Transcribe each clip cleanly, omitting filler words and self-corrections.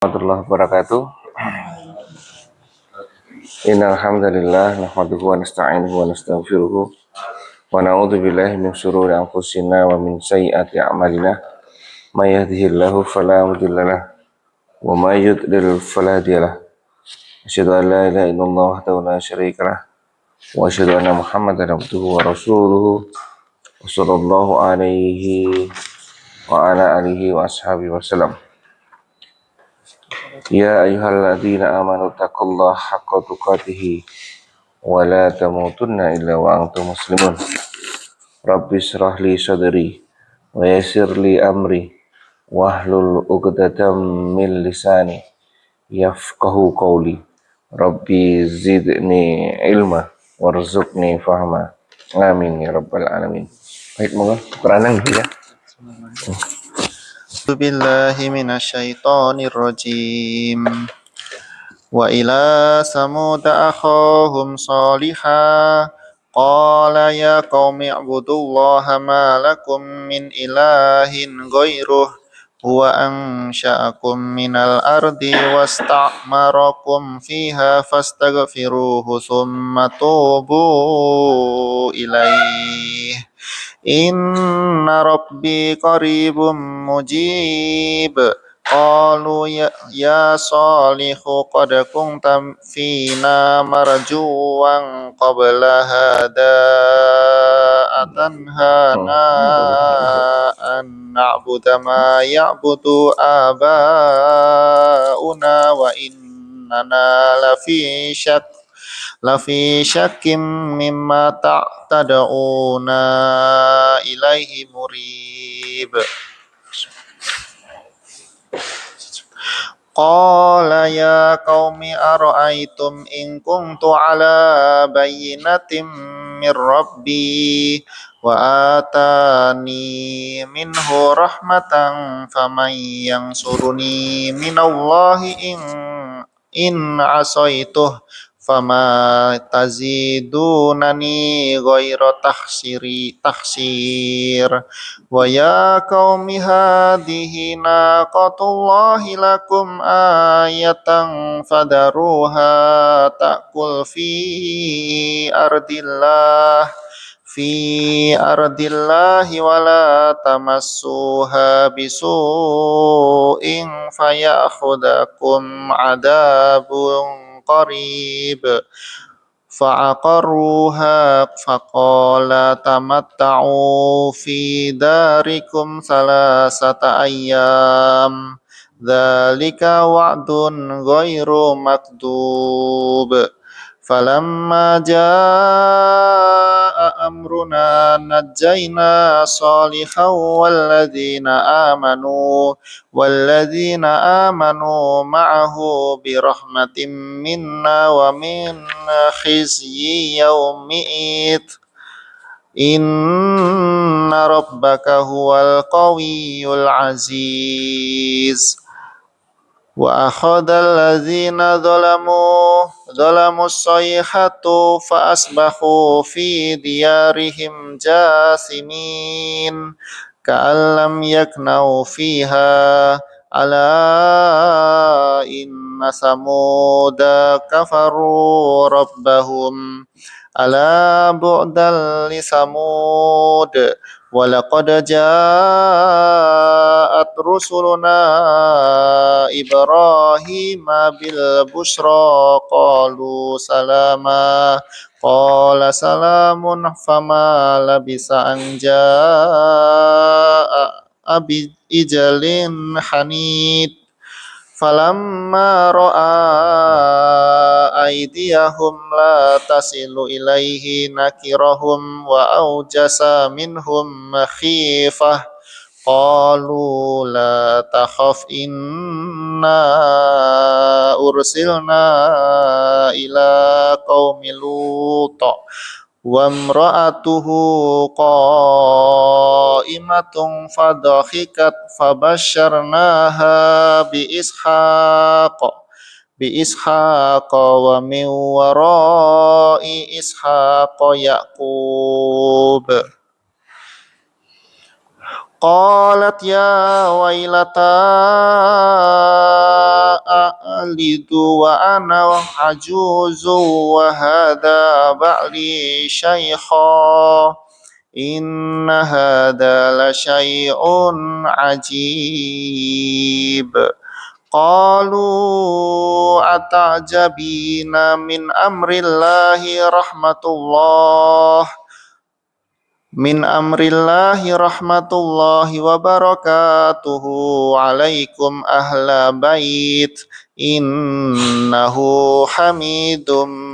Warahmatullahi wabarakatuh. Innal hamdalillah nahmaduhu wa nasta'inuhu wa nastaghfiruh wa na'udzu billahi min shururi anfusina wa min sayyiati a'malina. May yahdihillahu fala mudhillalah wa may yudlil fala hadiyalah. Asyhadu an la ilaha illallah wahdahu la syarikalah wa asyhadu anna Muhammadan abduhu wa rasuluhu wa sallallahu alaihi wa ala alihi wa ashabihi wasallam. Ya ayyuhalladzina amanu taqullaha haqqa tuqatih wa la tamutunna illa wa antum muslimun. Rabbi shrah li sadri wa yassir li amri wahlul 'uqdatam min lisani yafqahu qawli. Rabbi zidni ilma warzuqni fahma. Amin ya rabbal alamin. Baik, moga Quran ya. Billahi minasyaitonir rajim. Wa ila samud akhahum salihah qala ya qaumi ibudullaha ma lakum min ilahin ghairuh huwa ansha'akum minal ardi wasta'marakum fiha fastaghfiruhu thumma tubu ilaihi inna rabbi qaribum mujib. Qalu ya salihu qad kuntam fina marjuwan qabla hada atanhana an na'budu ma ya'budu abauna wa innana lafi syakim mimma ta'tada'una ilaihi murib. Qala ya qaumi ara'aytum in kuntu ala bayyinatin min rabbi wa atani minhu rahmatan faman yansuruni minallahi in asaituh fama tazidunani ghaira taksir. Wa ya qaumi hadhihi naqatullahi lakum ayatan fadaruha ta'kul fi ardillahi wa la tamassuha bisu'in fayakhudhakum adabun qarib. Fa'aqarruha faqala tamatta'u fi darikum salasata ayyam dzalika wa'dun ghairu makdub. Falamma jaa amruna najjayna salihan walladzina amanu ma'ahu birahmatin minna wa min khizyi yawmi'id. Inna rabbaka huwal qawiyyul aziz. Wa akhadhal ladzina zalamu as-sayhatu fa asbahu fi diyarihim jasimin ka'an lam yaknau fiha ala inna samuda kafaru rabbahum ala bu'dal li samud. Walaqad ja'at rusuluna Ibrahima bil busyra qalu salama qala salamun fama labisa an ja'a bi ijalin hanid. Falamma ra'a aydiyahum la tasilu ilaihi nakirahum wa aujasa minhum khifah qalu la takhaf inna ursilna ila qaumi lut wa imra'atuhu qa'imatun fadhahikat fabasyarnaha bi ishaqa wa min wara'i ishaqa yaqub. قالت يا ويلتى أألد وأنا عجوز وهذا بعلي شيخا إن هذا لشيء عجيب قالوا أتعجبين من أمر الله رحمة الله وبركاته عليكم أهل بيت إنه حميد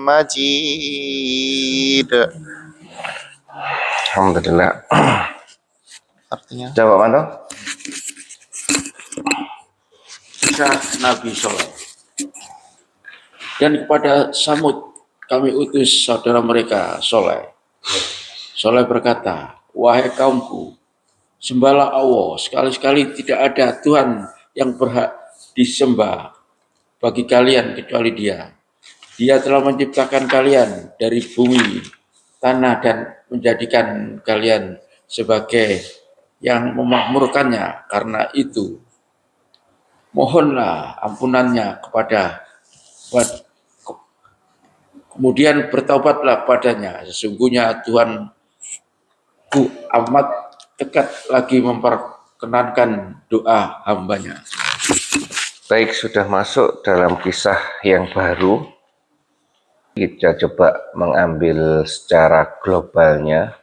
مجيد. Alhamdulillah. Artinya Coba Manto. Kisah Nabi Soleh. Dan kepada Samud kami utus saudara mereka Soleh. Soleh berkata, wahai kaumku, sembahlah Allah, sekali-sekali tidak ada Tuhan yang berhak disembah bagi kalian kecuali Dia. Dia telah menciptakan kalian dari bumi, tanah, dan menjadikan kalian sebagai yang memakmurkannya. Karena itu, mohonlah ampunannya kemudian bertaubatlah padanya. Sesungguhnya Tuhanku amat dekat lagi memperkenankan doa hambanya. Baik, sudah masuk dalam kisah yang baru. Kita coba mengambil secara globalnya.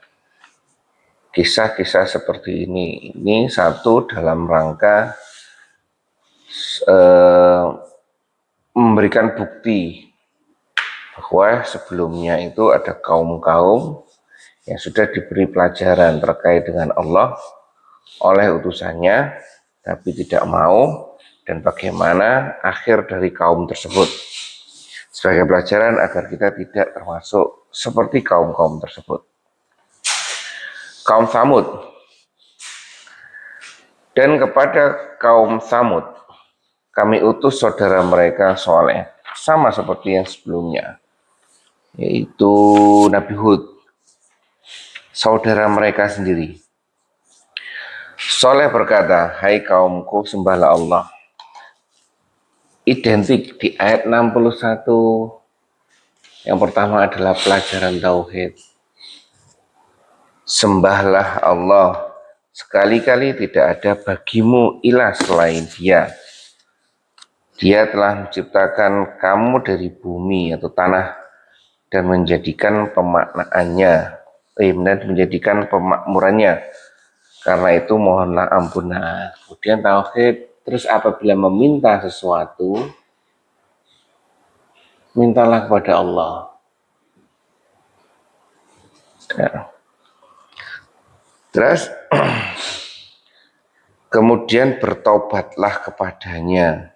Kisah-kisah seperti ini satu dalam rangka memberikan bukti bahwa sebelumnya itu ada kaum-kaum yang sudah diberi pelajaran terkait dengan Allah oleh utusannya, tapi tidak mau, dan bagaimana akhir dari kaum tersebut, sebagai pelajaran agar kita tidak termasuk seperti kaum-kaum tersebut. Kaum Tsamud. Dan kepada kaum Tsamud kami utus saudara mereka Soleh, sama seperti yang sebelumnya, yaitu Nabi Hud, saudara mereka sendiri. Soleh berkata, hai kaumku, sembahlah Allah. Identik di ayat 61. Yang pertama adalah pelajaran tauhid. Sembahlah Allah, sekali-kali tidak ada bagimu ilah selain Dia. Dia telah menciptakan kamu dari bumi atau tanah dan menjadikan menjadikan pemakmurannya. Karena itu mohonlah ampunan. Kemudian tauhid. Terus apabila meminta sesuatu, mintalah kepada Allah. Ya. Terus kemudian bertobatlah kepadanya.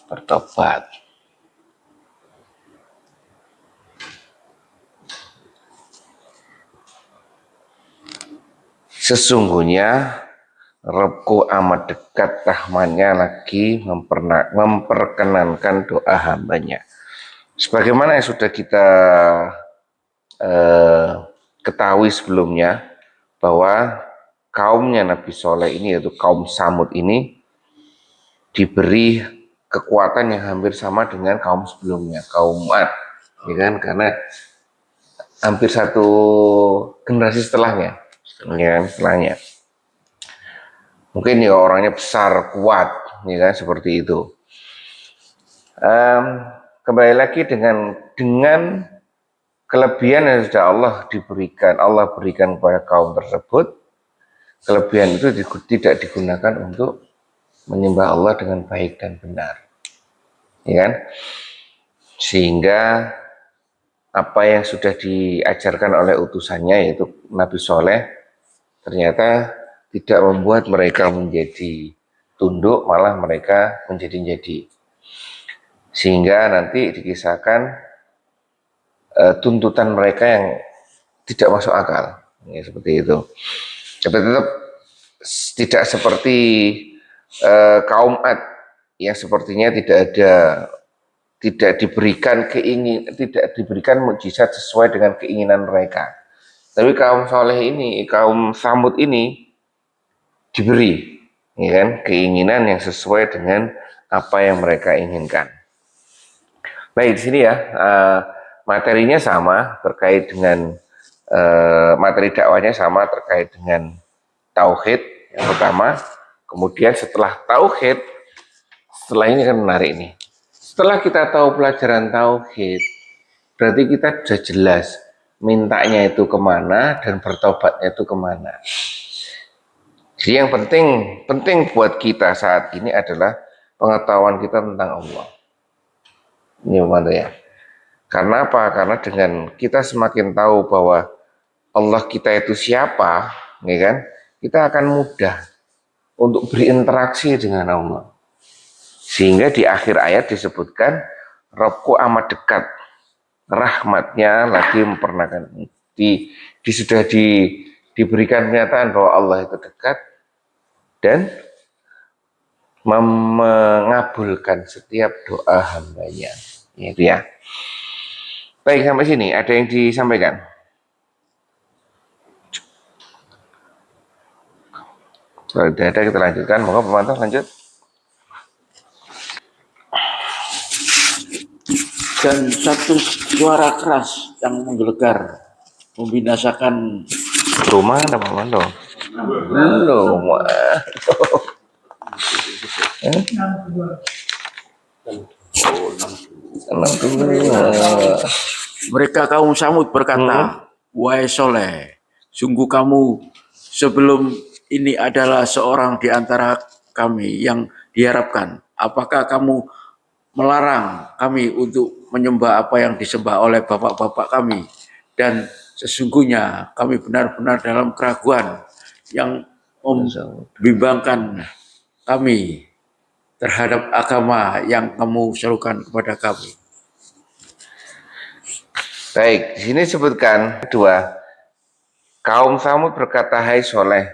Bertobat. Sesungguhnya Rabbku amat dekat rahmannya lagi memperkenankan doa hambanya. Sebagaimana yang sudah kita ketahui sebelumnya, bahwa kaumnya Nabi Soleh ini, yaitu kaum Tsamud ini, diberi kekuatan yang hampir sama dengan kaum sebelumnya, kaum Ad, ya kan? Karena hampir satu generasi setelahnya, ya kan? Setelahnya. Mungkin ya orangnya besar, kuat, ya kan? Seperti itu. Kembali lagi dengan kelebihan yang sudah Allah berikan kepada kaum tersebut. Kelebihan itu tidak digunakan untuk menyembah Allah dengan baik dan benar, ya kan? Sehingga apa yang sudah diajarkan oleh utusannya, yaitu Nabi Soleh, ternyata tidak membuat mereka menjadi tunduk, malah mereka menjadi-jadi. Sehingga nanti dikisahkan tuntutan mereka yang tidak masuk akal, ya, seperti itu. Tapi tetap tidak seperti kaum Ad yang sepertinya tidak diberikan mukjizat sesuai dengan keinginan mereka. Tapi kaum Soleh ini, kaum Tsamud ini diberi, ya kan, keinginan yang sesuai dengan apa yang mereka inginkan. Baik, di sini ya, materinya sama terkait dengan materi dakwahnya sama terkait dengan tauhid yang pertama. Kemudian setelah tauhid, setelah ini kan menarik nih. Setelah kita tahu pelajaran tauhid, berarti kita sudah jelas mintanya itu kemana dan bertobatnya itu kemana. Jadi yang penting buat kita saat ini adalah pengetahuan kita tentang Allah. Ini membantu ya. Karena apa? Karena dengan kita semakin tahu bahwa Allah kita itu siapa, ya kan? Kita akan mudah untuk berinteraksi dengan Allah. Sehingga di akhir ayat disebutkan Robku amat dekat, rahmatnya lagi memperkenalkan. Sudah diberikan pernyataan bahwa Allah itu dekat dan mengabulkan setiap doa hambanya. Itu ya. Baik, sampai sini ada yang disampaikan? Kalau tidak ada kita lanjutkan. Moga pemantau lanjut. Dan satu suara keras yang menggelegar membinasakan Rumah ada pemantau? Belum. mereka kaum Samud berkata, wahai Soleh, sungguh kamu sebelum ini adalah seorang di antara kami yang diharapkan. Apakah kamu melarang kami untuk menyembah apa yang disembah oleh bapak-bapak kami? Dan sesungguhnya kami benar-benar dalam keraguan yang membimbangkan kami terhadap agama yang kamu serukan kepada kami. Baik, di sini sebutkan kedua. Kaum Samud berkata, hai Soleh,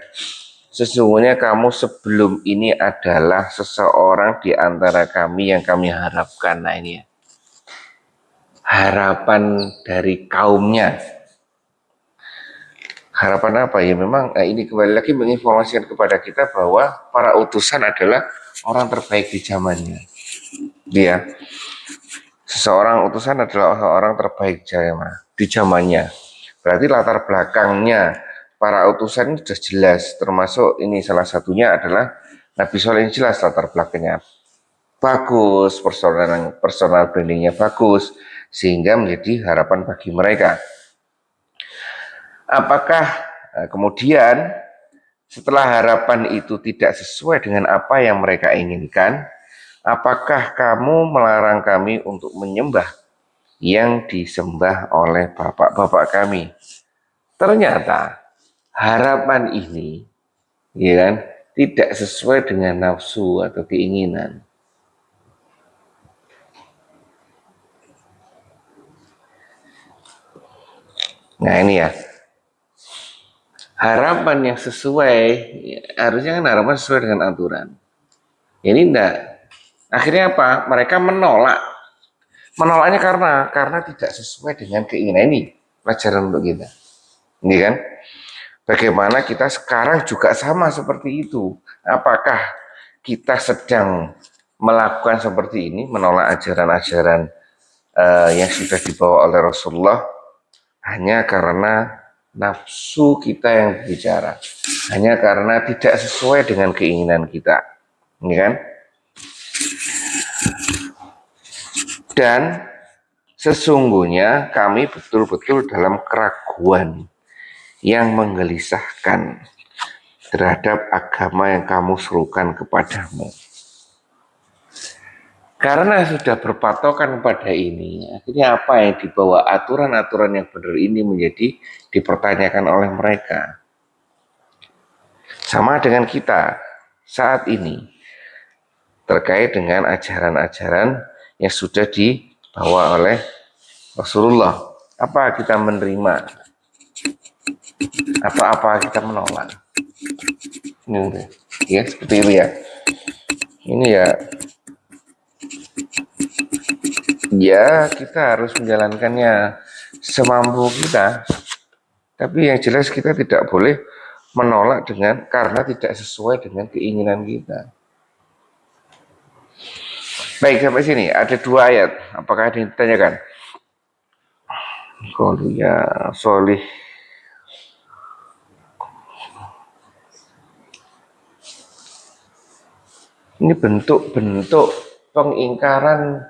sesungguhnya kamu sebelum ini adalah seseorang di antara kami yang kami harapkan. Nah ini ya, harapan dari kaumnya. Harapan apa ya? Memang ini kembali lagi menginformasikan kepada kita bahwa para utusan adalah orang terbaik di zamannya. Dia, seseorang utusan adalah orang terbaik di zamannya. Berarti latar belakangnya para utusan ini sudah jelas, termasuk ini salah satunya adalah Nabi Soleh. Ini jelas latar belakangnya bagus, personal brandingnya bagus, sehingga menjadi harapan bagi mereka. Apakah kemudian setelah harapan itu tidak sesuai dengan apa yang mereka inginkan, apakah kamu melarang kami untuk menyembah yang disembah oleh bapak-bapak kami? Ternyata harapan ini, ya kan, tidak sesuai dengan nafsu atau keinginan. Nah ini ya, harapan yang sesuai, harusnya kan harapan sesuai dengan aturan. Ini enggak. Akhirnya apa? Mereka menolak. Menolaknya karena tidak sesuai dengan keinginan. Ini pelajaran untuk kita. Ini kan? Bagaimana kita sekarang juga sama seperti itu. Apakah kita sedang melakukan seperti ini, menolak ajaran-ajaran yang sudah dibawa oleh Rasulullah hanya karena nafsu kita yang berbicara, hanya karena tidak sesuai dengan keinginan kita, ini kan? Dan sesungguhnya kami betul-betul dalam keraguan yang menggelisahkan terhadap agama yang kamu serukan kepadamu. Karena sudah berpatokan pada ini, akhirnya apa yang dibawa aturan-aturan yang benar ini menjadi dipertanyakan oleh mereka. Sama dengan kita saat ini terkait dengan ajaran-ajaran yang sudah dibawa oleh Rasulullah. Apa kita menerima atau apa kita menolak? Ini ya, seperti itu ya. Ini ya, kita harus menjalankannya semampu kita. Tapi yang jelas kita tidak boleh menolak karena tidak sesuai dengan keinginan kita. Baik, sampai sini ada 2 ayat. Apakah ada yang ditanyakan? Qalu ya Solih. Ini bentuk-bentuk pengingkaran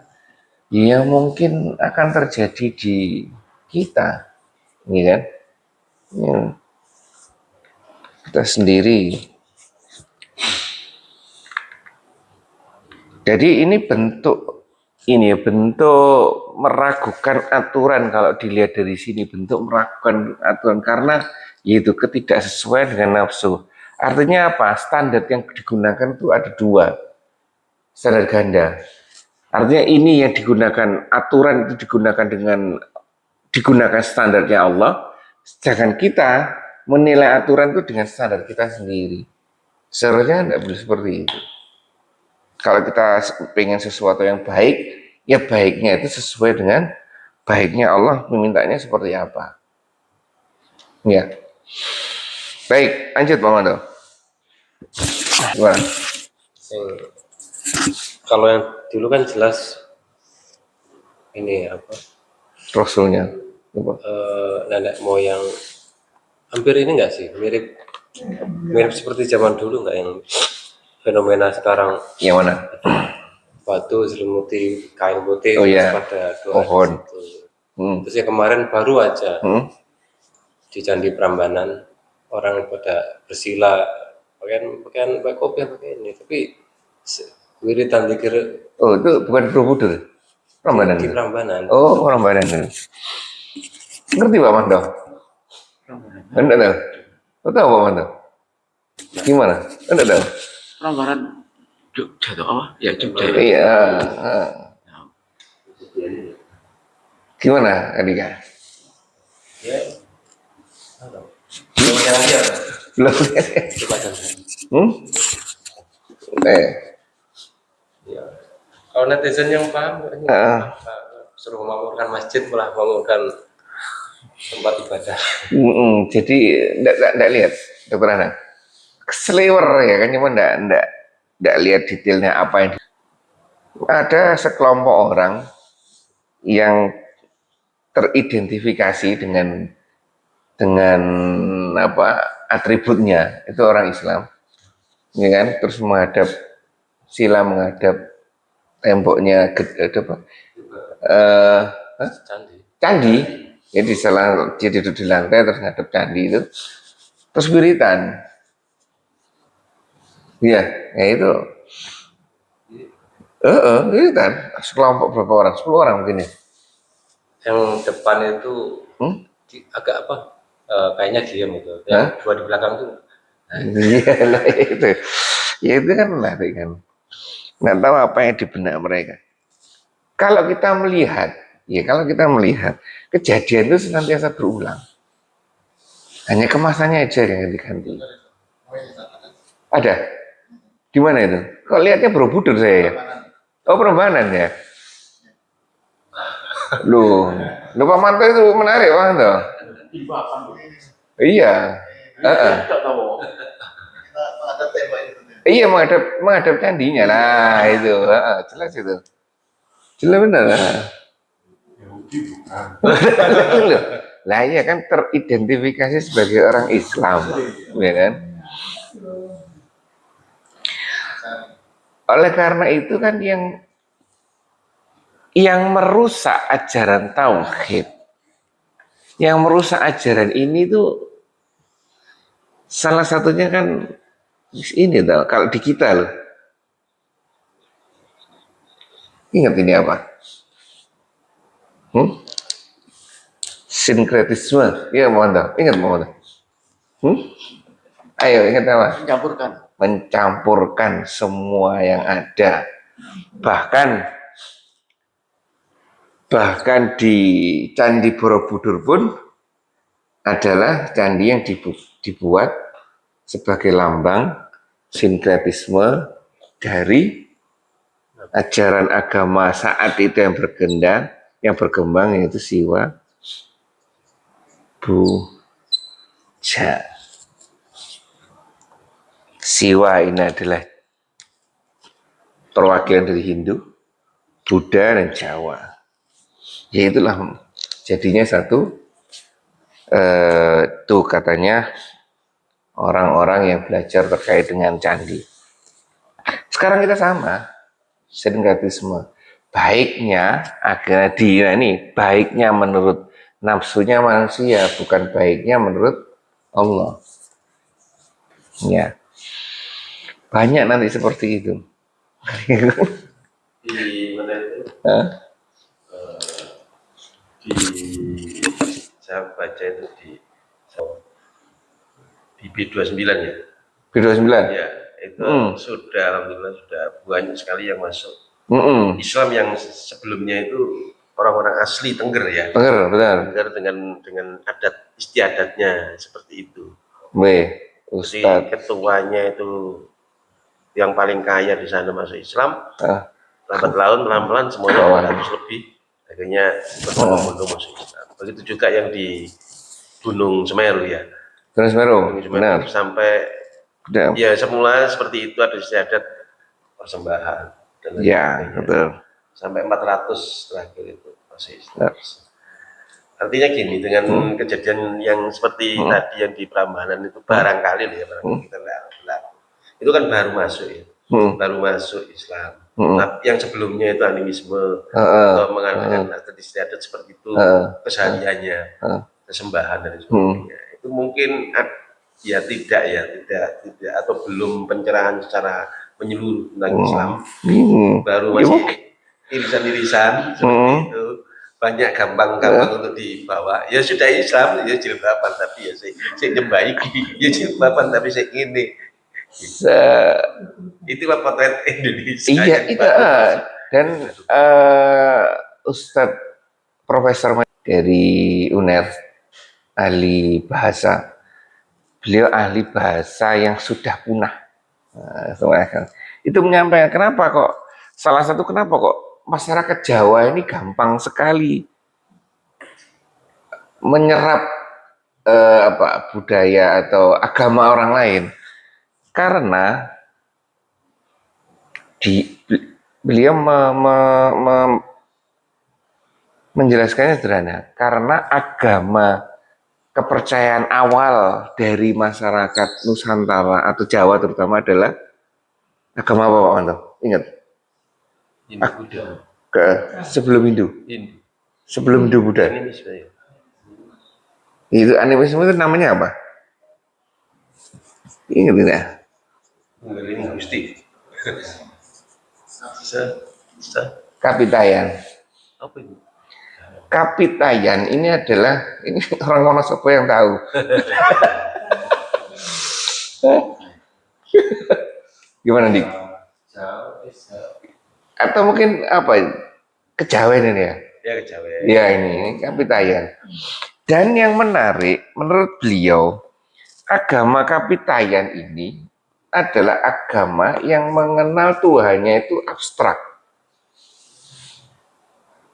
yang mungkin akan terjadi di kita, ini kan? Ya, kita sendiri. Jadi ini bentuk meragukan aturan. Kalau dilihat dari sini, bentuk meragukan aturan karena yaitu ketidaksesuaian dengan nafsu. Artinya apa? Standar yang digunakan itu ada 2, standar ganda. Artinya ini yang digunakan, aturan itu digunakan standarnya Allah, sedangkan kita menilai aturan itu dengan standar kita sendiri. Seharusnya tidak boleh seperti itu. Kalau kita pengen sesuatu yang baik, ya baiknya itu sesuai dengan baiknya Allah memintanya seperti apa. Ya. Baik, lanjut Pak Mando. Gimana? Kalau yang dulu kan jelas ini apa? Rasulnya. Nenek moyang hampir ini enggak sih? Mirip seperti zaman dulu enggak yang fenomena sekarang? Yang mana? Batu selimuti kain putih pada pohon. Terus yang kemarin baru aja di Candi Prambanan orang pada bersila pakaian kopi pakai ini, tapi wiritan dikir. Oh, itu bukan Borobudur. Prambanan. Di Prambanan. Oh, Prambanan. Ngerti Pak Mando? Enggak tahu. Kau tahu Pak Mando? Gimana? Enggak tahu. Prambanan Jogja atau apa? Ya Jogja. Iya. Gimana Adika? Ya. Belum. Ya. Kalau netizen yang paham, suruh membangunkan masjid malah membangunkan tempat ibadah. Jadi enggak lihat Dokter Ana. Seliwer ya kan, cuma enggak lihat detailnya apa yang ada sekelompok orang yang teridentifikasi dengan apa atributnya itu orang Islam, ya kan? Terus menghadap temboknya candi. Jadi dia duduk di lantai terus ngadep candi itu, terus wiritan. Iya, ya itu. Wiritan. Sekelompok berapa orang? 10 orang mungkin ya. Yang depan itu agak apa? Kayaknya diam itu. Yang dua di belakang tuh. Iya lah itu. Ya itu kan menarik kan. Nggak tahu apa yang di benak mereka. Kalau kita melihat kejadian itu senantiasa berulang. Hanya kemasannya aja yang diganti. Ada? Di mana itu? Kok lihatnya Borobudur saya ya? Oh, Prambanan ya? Loh Pak Manto itu menarik Pak Manto. Iya. Iya, menghadap candinya lah itu. Jelas itu. Jelas benar lah. Lah iya kan teridentifikasi sebagai orang Islam, ya kan? Oleh karena itu kan yang merusak ajaran tauhid, yang merusak ajaran ini tuh salah satunya kan ini tuh, kalau di kita loh. Ingat ini apa? Sinkretisme. Iya, Mohanto. Ingat Mohanto? Ayo, ingat apa? Mencampurkan semua yang ada. Bahkan di Candi Borobudur pun adalah candi yang dibuat sebagai lambang sinkretisme dari ajaran agama saat itu yang berkembang yaitu Siwa Puja. Siwa ini adalah perwakilan dari Hindu, Buddha, dan Jawa. Ya itulah jadinya satu tuh katanya orang-orang yang belajar terkait dengan candi. Sekarang kita sama, sinkretisme. Baiknya agar ini baiknya menurut nafsunya manusia, bukan baiknya menurut Allah. Ya, banyak nanti seperti itu. Di mana itu? Hah? Di saya baca itu di B29 ya. B29. Ya, itu sudah alhamdulillah sudah banyak sekali yang masuk. Islam yang sebelumnya itu orang-orang asli Tengger ya. Benar. Tengger dengan adat istiadatnya seperti itu. Jadi Ustadz. ketuanya itu yang paling kaya di sana masuk Islam. Lambat laun pelan-pelan semuanya 200 lebih akhirnya berbondong-bondong masuk Islam. Begitu juga yang di Gunung Semeru ya. Gunung Semeru, benar. Sampai ya semula seperti itu ada istiadat persembahan dan ya, betul. Sampai 400 terakhir itu masih Islam. Artinya gini, dengan kejadian yang seperti tadi yang di Prambanan itu barangkali ya, barangkali kita lihat, itu kan baru masuk ya, baru masuk Islam. Nah, yang sebelumnya itu animisme atau mengadakan adat istiadat seperti itu kesehariannya, kesembahan dan sebagainya. Itu mungkin ya tidak atau belum pencerahan secara menyeluruh tentang Islam. Baru masih irisan-irisan seperti itu. Banyak gampang untuk dibawa. Ya sudah Islam, ya jilbaban tapi ya saya nyembah ya jilbaban tapi saya ini. Itulah potret Indonesia. Iya, itu dan Ustadz Profesor dari UNER, ahli bahasa. Beliau ahli bahasa yang sudah punah. Itu menyampaikan kenapa kok salah satu kenapa kok masyarakat Jawa ini gampang sekali menyerap budaya atau agama orang lain, karena beliau menjelaskannya sederhana, karena agama kepercayaan awal dari masyarakat Nusantara atau Jawa terutama adalah agama apa Pak Manto? Ingat? Hindu Buddha. Sebelum Hindu. Sebelum Hindu Buddha. Itu animisme itu namanya apa? Ingat tidak? Gusti. Kapitayan. Apa itu? Kapitayan ini adalah orang Wonosobo yang tahu. Gimana Dik? Atau mungkin apa? Kejawen ini ya? Ya Kejawen. Ya ini Kapitayan. Dan yang menarik menurut beliau, agama Kapitayan ini adalah agama yang mengenal Tuhannya itu abstrak.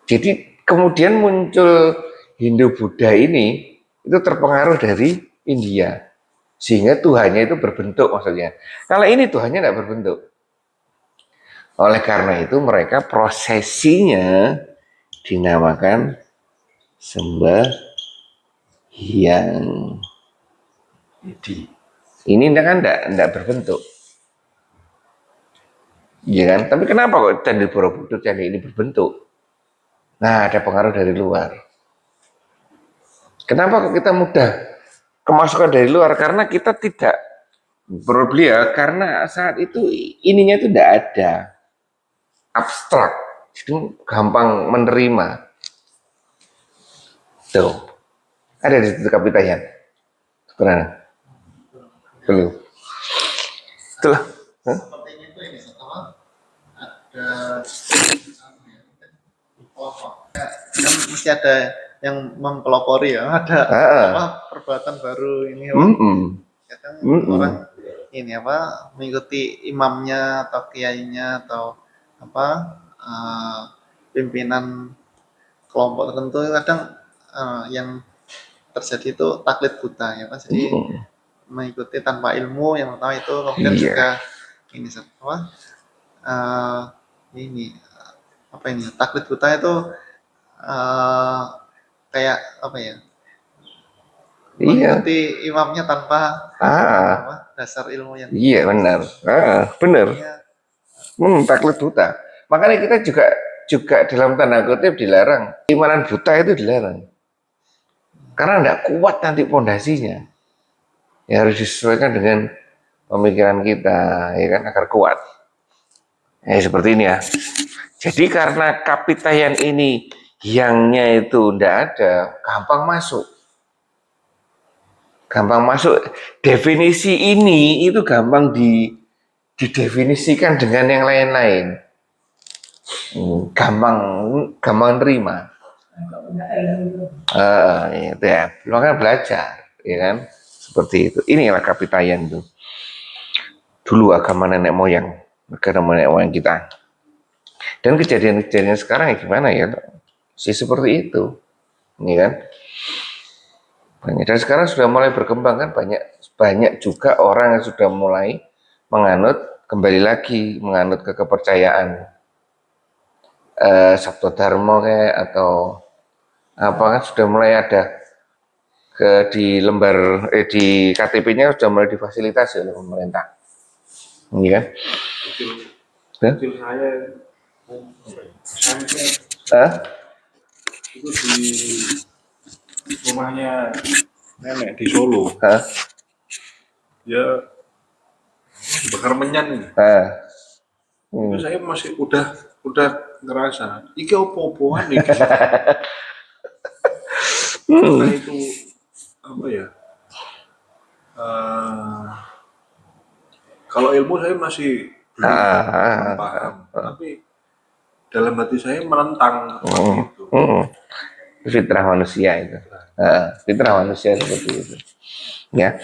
Jadi kemudian muncul Hindu Buddha ini itu terpengaruh dari India, sehingga Tuhannya itu berbentuk maksudnya. Kalau ini Tuhannya tidak berbentuk. Oleh karena itu mereka prosesinya dinamakan sembahyang. Ini kan tidak berbentuk. Iya kan? Tapi kenapa kok Candi Borobudur candi ini berbentuk? Nah, ada pengaruh dari luar. Kenapa kok kita mudah kemasukan dari luar? Karena kita tidak berbelia, karena saat itu ininya itu tidak ada, abstrak, jadi gampang menerima. Tuh, ada di situ Kapitayan. Pernah? Belum. Itulah. Sepertinya itu ini ada kan mesti ada yang mempelopori ya, ada perbuatan baru ini kadang orang ini mengikuti imamnya atau kiainya atau pimpinan kelompok tertentu, kadang yang terjadi itu taklid buta ya Pak. Jadi mengikuti tanpa ilmu yang pertama itu, kemudian Iya. juga ini apa ini apa ini taklid buta itu kayak apa ya, Iya. mengikuti imamnya tanpa dasar ilmu yang Iya benar. Benar. Taklid buta. Makanya kita juga dalam tanda kutip dilarang. Imanan buta itu dilarang. Karena tidak kuat nanti pondasinya. Ya harus disesuaikan dengan pemikiran kita, ya kan, agar kuat. Seperti ini ya. Jadi karena kapitayan ini yangnya itu tidak ada, gampang masuk. Gampang masuk. Definisi ini itu gampang didefinisikan dengan yang lain-lain. Gampang nerima. Itu ya, makanya belajar, ya kan, seperti itu. Inilah kapitayan itu. Dulu agama nenek moyang, agama nenek moyang kita. Dan kejadian-kejadian sekarang ya gimana ya, sih seperti itu, ini kan. Dan sekarang sudah mulai berkembang kan, banyak juga orang yang sudah mulai kembali lagi menganut ke kepercayaan Sabto Dharma kayak atau apa kan, sudah mulai ada di lembar di KTP-nya sudah mulai difasilitasi oleh pemerintah, ini kan. Kecil saya itu di rumahnya nenek di Solo. Ya bakar menyan ini. Itu saya masih udah ngerasa iki opo-opoan nih. Karena itu apa ya? Kalau ilmu saya masih belum paham, tapi dalam hati saya menentang itu. Fitrah manusia itu. Fitrah manusia seperti itu. Ya.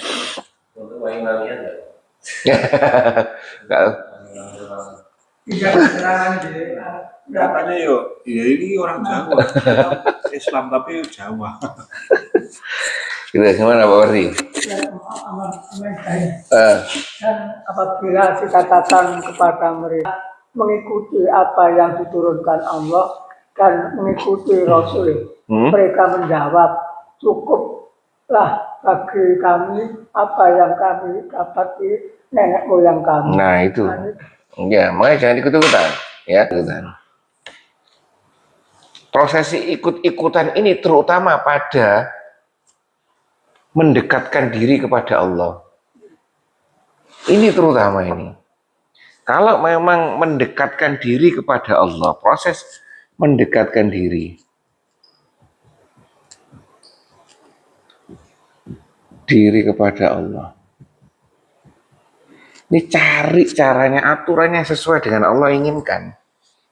Katanya ya ini orang Jawa, Islam tapi Jawa. Gitu, gimana Pak Wardi? Dan apabila dikatakan kepada mereka mengikuti apa yang diturunkan Allah dan mengikuti Rasul, mereka menjawab, cukuplah bagi kami apa yang kami dapat di nenek moyang kami. Nah itu, ya makanya jangan ikut-ikutan, ya. Prosesi ikut-ikutan ini terutama pada mendekatkan diri kepada Allah. Ini terutama ini. Kalau memang mendekatkan diri kepada Allah, proses mendekatkan diri kepada Allah. Ini cari caranya, aturannya sesuai dengan Allah inginkan.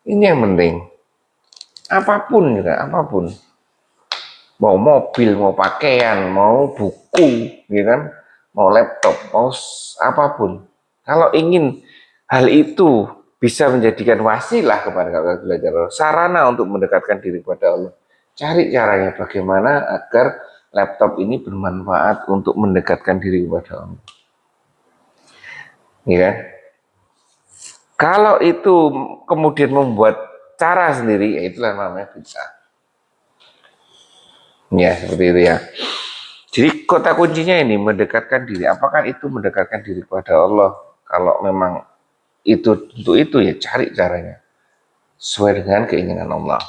Ini yang penting. Apapun juga, apapun. Mau mobil, mau pakaian, mau buku, ya kan? Mau laptop, mau apapun. Kalau ingin hal itu bisa menjadikan wasilah kepada belajar Allah, sarana untuk mendekatkan diri kepada Allah, cari caranya bagaimana agar laptop ini bermanfaat untuk mendekatkan diri kepada Allah. Ya kan? Kalau itu kemudian membuat cara sendiri, ya itulah namanya bid'ah. Ya, seperti itu ya. Jadi kata kuncinya ini mendekatkan diri. Apakah itu mendekatkan diri kepada Allah? Kalau memang itu untuk itu ya cari caranya sesuai dengan keinginan Allah.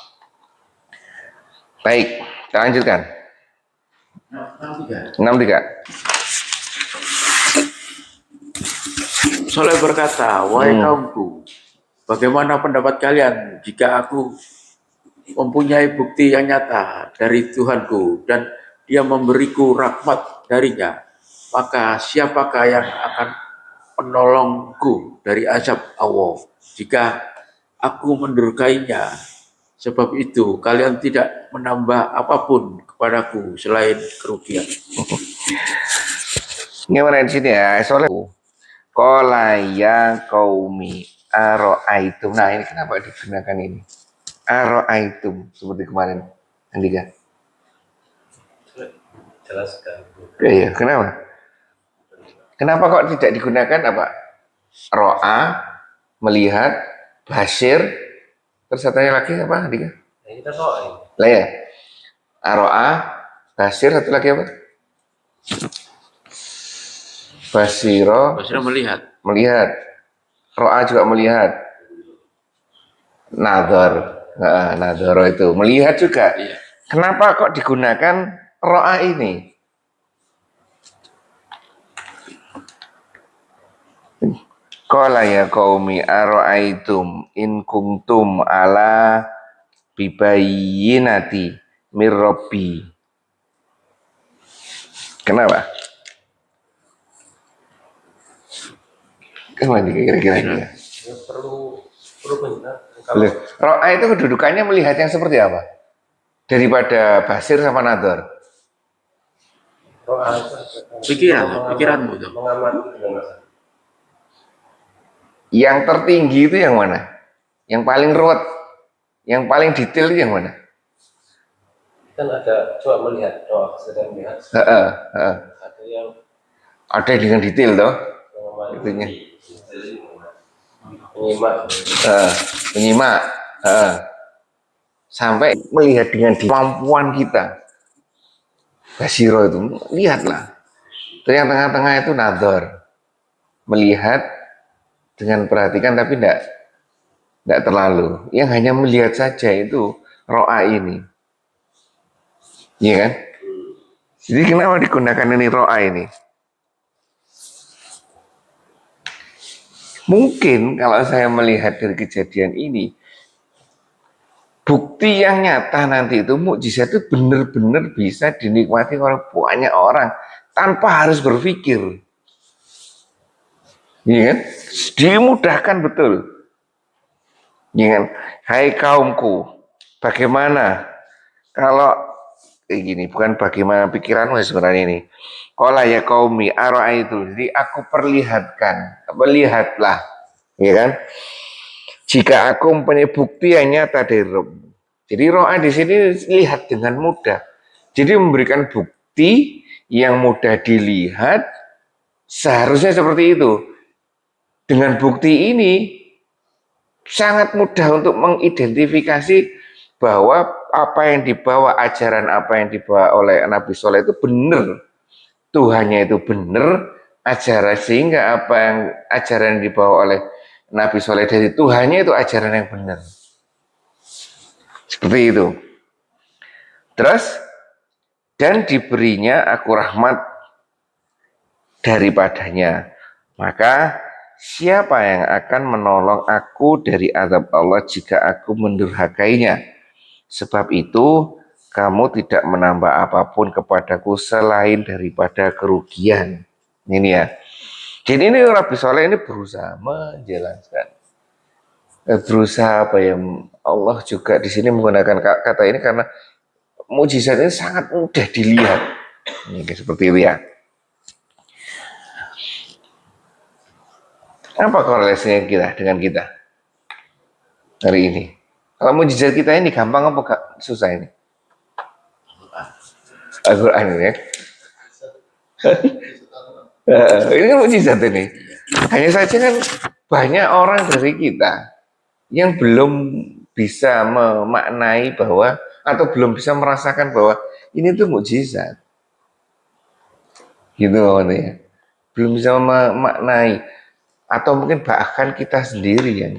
Baik, kita lanjutkan. 63. Soleh berkata, wahai kaumku, bagaimana pendapat kalian jika aku mempunyai bukti yang nyata dari Tuhanku dan Dia memberiku rahmat darinya, maka siapakah yang akan menolongku dari azab Allah jika aku mendurhakainya? Sebab itu kalian tidak menambah apapun kepadaku selain kerugian. Gimana di sini ya, Soleh? Qala ya qaumi aro'aitum. Nah, ini kenapa digunakan ini? Aro'aitum seperti kemarin. Andika. Jelaskan. Iya, kenapa? Kenapa kok tidak digunakan apa? Ro'a, melihat, basir, terus satunya lagi apa? Dika? Nah, kita soal ini. Lah ya, ro'a, basir, satu lagi apa? Basiro, Basira melihat. melihat. Ro'a juga melihat. Nadhar, nadharo itu melihat juga. Iya. Kenapa kok digunakan ro'a ini? Qala ya qaumi ara'aitum in kuntum ala bibayyinati mir rabbi. Kenapa? Kenapa kira-kira ini? Ya, perlu benar. Loh, ro'a itu kedudukannya melihat yang seperti apa? Daripada basir sama nadhar. Roa Pikiranmu tuh. mengamati dengan masa. Yang tertinggi itu yang mana? Yang paling ruwet, yang paling detail itu yang mana? Kan ada coba melihat, coba sedang melihat. Ada yang Ada dengan detail toh, mengamati, itunya. menyimak. Menyimak, sampai melihat dengan kemampuan kita. Basiro itu, lihatlah. Terus yang tengah-tengah itu nadhar, melihat dengan perhatikan tapi tidak terlalu. Yang hanya melihat saja itu ro'a ini. Iya kan? Jadi kenapa digunakan ini ro'a ini? Mungkin kalau saya melihat dari kejadian ini, bukti yang nyata nanti itu mukjizat itu benar-benar bisa dinikmati oleh banyak orang tanpa harus berpikir. Iya kan? Dimudahkan betul. Iya kan? Hai kaumku, bagaimana kalau gini, bukan bagaimana pikiranmu sebenarnya ini. Qala ya qaumi ara'aitu. Jadi aku perlihatkan, lihatlah, ya kan? Jika aku mempunyai bukti yang nyata dari Rabb. Jadi ro'a di sini lihat dengan mudah. Jadi memberikan bukti yang mudah dilihat, seharusnya seperti itu. Dengan bukti ini sangat mudah untuk mengidentifikasi bahwa apa yang dibawa, ajaran apa yang dibawa oleh Nabi Soleh itu benar. Tuhannya itu benar, ajaran, sehingga apa yang ajaran yang dibawa oleh Nabi Soleh dari Tuhannya itu ajaran yang benar. Seperti itu. Terus, dan diberinya aku rahmat daripadanya. Maka siapa yang akan menolong aku dari azab Allah jika aku mendurhakainya? Sebab itu kamu tidak menambah apapun kepadaku selain daripada kerugian. Ini ya. Jadi ini Nabi Soleh ini berusaha menjelaskan. Berusaha apa ya, Allah juga di sini menggunakan kata ini karena mukjizat ini sangat mudah dilihat. Ini seperti itu ya. Apa korelasinya kita dengan kita hari ini? Kalau mukjizat kita ini gampang apa gak susah ini? Al-Quran ini ya. Ini kan mukjizat ini. Hanya saja kan banyak orang dari kita yang belum bisa memaknai bahwa, atau belum bisa merasakan bahwa ini tuh mukjizat. Gitu maksudnya. Belum bisa memaknai, atau mungkin bahkan kita sendiri yang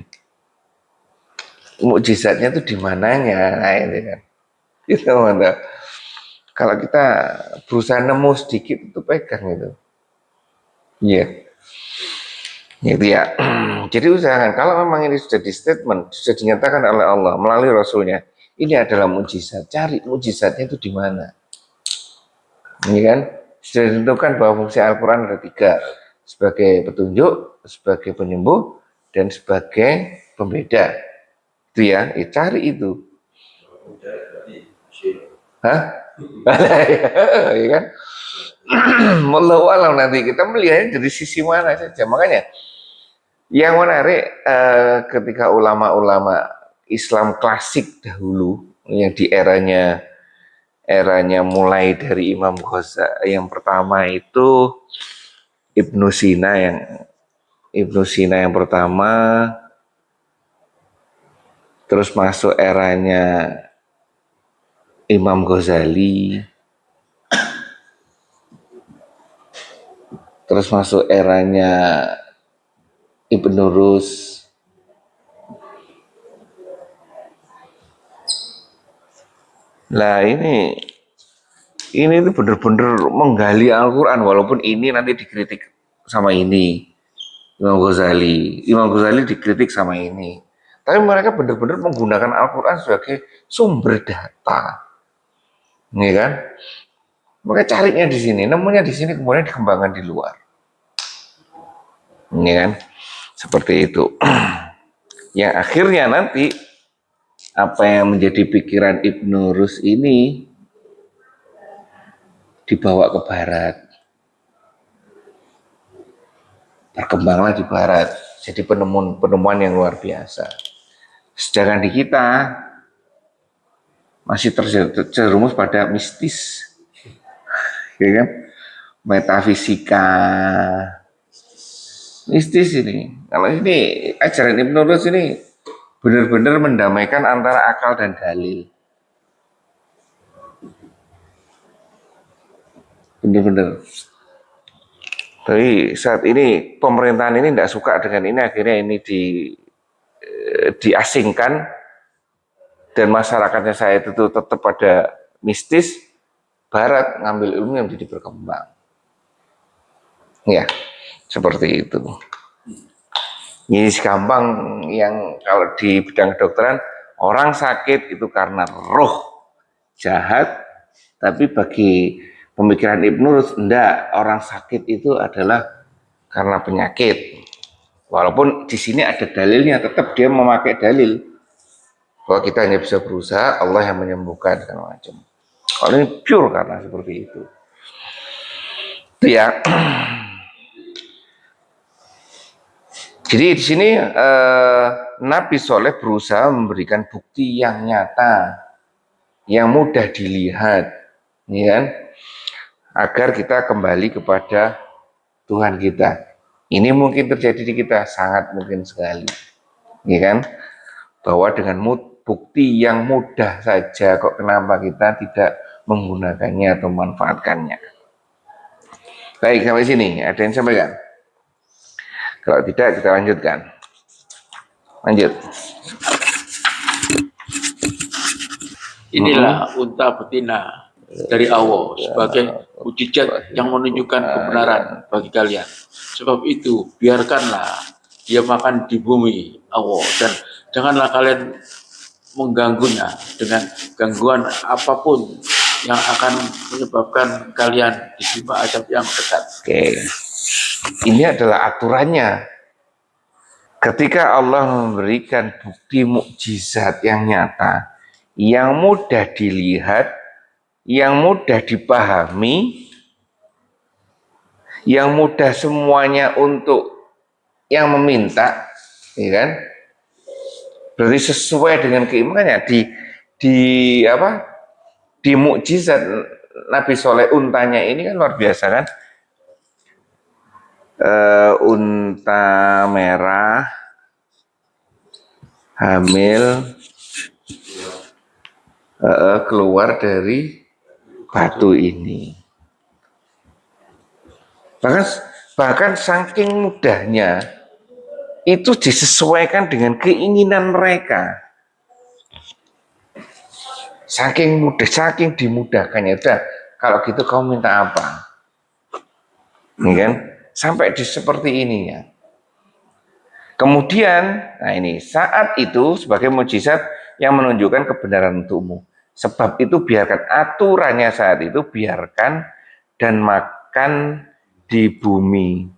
mukjizatnya itu di mananya, nah itu kan. Gitu maksudnya. Kalau kita berusaha nemu sedikit itu pegang itu. Iya. Itu ya. Jadi usahakan kalau memang ini sudah di statement, sudah dinyatakan oleh Allah melalui Rasulnya, ini adalah mukjizat. Cari mukjizatnya itu di mana. Ini kan sudah ditentukan bahwa fungsi Al-Quran ada 3, sebagai petunjuk, sebagai penyembuh, dan sebagai pembeda. Itu ya, cari itu. Hah? Ya kan? Wallahu alam, nanti kita melihatnya dari sisi mana saja. Makanya yang menarik ketika ulama-ulama Islam klasik dahulu yang di eranya mulai dari Imam Ghazali yang pertama itu Ibnu Sina yang pertama, terus masuk eranya Imam Ghazali, terus masuk eranya Ibnu Rus. Nah ini tuh bener-bener menggali Al-Quran, walaupun ini nanti dikritik sama ini Imam Ghazali dikritik sama ini, tapi mereka benar-benar menggunakan Al-Quran sebagai sumber data, ini kan? Mereka carinya di sini, nemunya di sini, kemudian dikembangkan di luar, ini kan? Seperti itu. Yang akhirnya nanti apa yang menjadi pikiran Ibnu Rus ini dibawa ke Barat, berkembanglah di Barat, jadi penemuan yang luar biasa. Sedangkan di kita masih terjerumus pada mistis, ya kan? Metafisika, mistis ini. Kalau ini ajaran Ibnu Rus ini benar-benar mendamaikan antara akal dan dalil. Benar-benar. Tapi saat ini pemerintahan ini tidak suka dengan ini, akhirnya ini diasingkan, dan masyarakatnya saya itu tetap pada mistis. Barat ngambil ilmu yang menjadi berkembang. Ya, seperti itu. Ini gampang yang kalau di bidang kedokteran, orang sakit itu karena roh jahat, tapi bagi pemikiran Ibnu Rus, enggak, orang sakit itu adalah karena penyakit. Walaupun di sini ada dalilnya, tetap dia memakai dalil bahwa kita hanya bisa berusaha, Allah yang menyembuhkan segala macam. Kalau ini pure karena seperti itu. Itu ya. Jadi di sini Nabi Soleh berusaha memberikan bukti yang nyata, yang mudah dilihat, ya kan? Agar kita kembali kepada Tuhan kita. Ini mungkin terjadi di kita, sangat mungkin sekali, ya kan? Bahwa dengan bukti yang mudah saja, kok kenapa kita tidak menggunakannya atau memanfaatkannya? Baik, sampai sini ada yang sampaikan? Kalau tidak, kita lanjutkan. Lanjut. Inilah unta betina dari Allah sebagai mukjizat yang menunjukkan kebenaran bagi kalian. Sebab itu, biarkanlah dia makan di bumi Allah, dan janganlah kalian mengganggunya dengan gangguan apapun yang akan menyebabkan kalian ditimpa azab yang dekat. Oke. Ini adalah aturannya. Ketika Allah memberikan bukti mukjizat yang nyata, yang mudah dilihat, yang mudah dipahami, yang mudah semuanya untuk yang meminta, ya kan? Berarti sesuai dengan keimanannya. Di mukjizat Nabi Soleh, untanya ini kan luar biasa kan? Unta merah hamil keluar dari batu ini. Bahkan saking mudahnya itu disesuaikan dengan keinginan mereka. Saking mudah, saking dimudahkannya. Udah, kalau gitu kamu minta apa? Ini kan? Sampai di seperti ini ya. Kemudian, nah ini saat itu sebagai mukjizat yang menunjukkan kebenaran untukmu. Sebab itu biarkan aturannya saat itu, biarkan dan makan di bumi.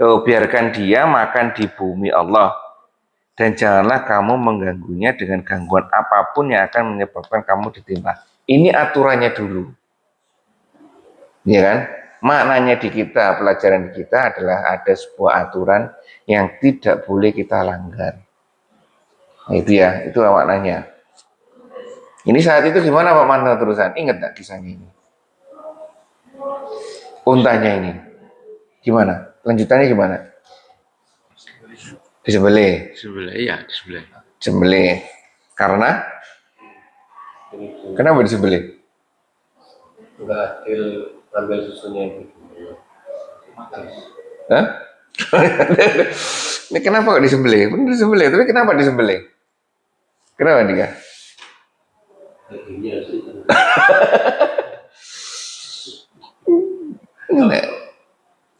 Biarkan dia makan di bumi Allah. Dan janganlah kamu mengganggunya dengan gangguan apapun yang akan menyebabkan kamu ditimpa. Ini aturannya dulu. Ya kan? Maknanya di kita, pelajaran di kita adalah ada sebuah aturan yang tidak boleh kita langgar. Nah, itu ya, itu maknanya. Ini saat itu gimana Pak Manda terusan? Ingat tak kisahnya ini? Untanya ini. Gimana? Lanjutannya gimana? Disembelih. Sebelah, iya di sebelah. Disembelih. Karena? Kenapa disembelih? Enggak adil ngambil susunya itu. Hah? Ini kenapa kok disembelih? Bener disembelih, tapi kenapa disembelih? Kenapa Dika? Enggak.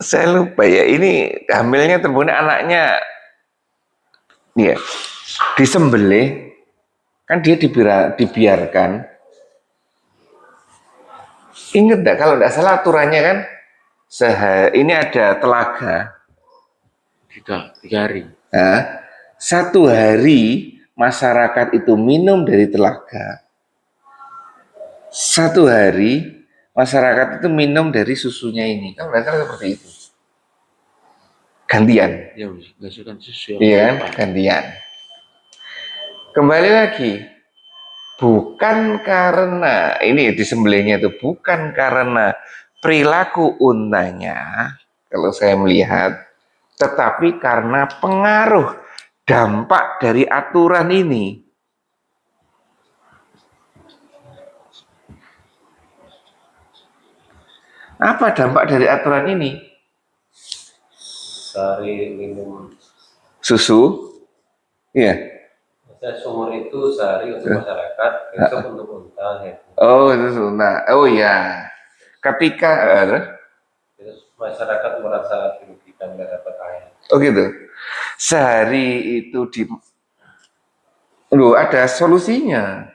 Saya lupa ya, ini hamilnya terbunuh anaknya. Iya, disembelih, kan dia dibiarkan. Ingat enggak, kalau enggak salah aturannya kan, ini ada telaga. 3 hari. Nah, 1 hari masyarakat itu minum dari telaga. 1 hari masyarakat itu minum dari susunya ini. Kan mereka seperti itu. Gantian. Ya, berdasarkan susu Iya kan? Gantian. Kembali lagi. Bukan karena, ini disembelihnya itu bukan karena perilaku untanya, kalau saya melihat, tetapi karena pengaruh dampak dari aturan ini. Apa dampak dari aturan ini? Sehari minum. Susu? Iya. Saya sumur itu sehari untuk masyarakat, besok untuk unta ya. Oh, susu. Nah, oh ya. Ketika Terus masyarakat merasa dirugikan nggak dapat air. oh gitu. Sehari itu ada solusinya.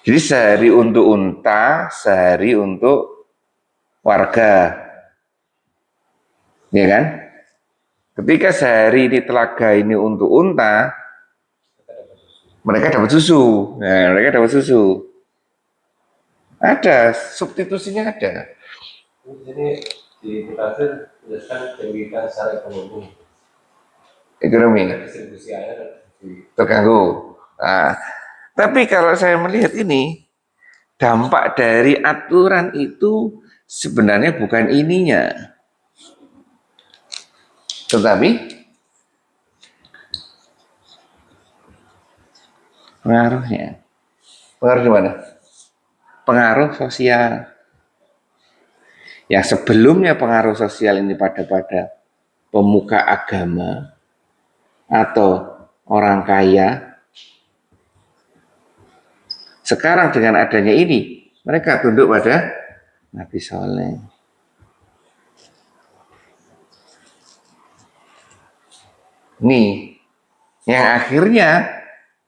Jadi sehari untuk unta, sehari untuk warga. Ya kan? Ketika sehari di telaga ini untuk unta, mereka dapat susu. Nah, mereka dapat susu. Ada, substitusinya ada. Jadi di Brazil jelaskan pendidikan secara ekonomi. Ekonomi Distribusi air terganggu. Nah, tapi kalau saya melihat ini, dampak dari aturan itu sebenarnya bukan ininya. Tetapi pengaruhnya. Pengaruh di mana? Pengaruh sosial. Yang sebelumnya pengaruh sosial ini pada pemuka agama atau orang kaya. Sekarang dengan adanya ini, mereka tunduk pada Nabi Soleh. Nih, yang akhirnya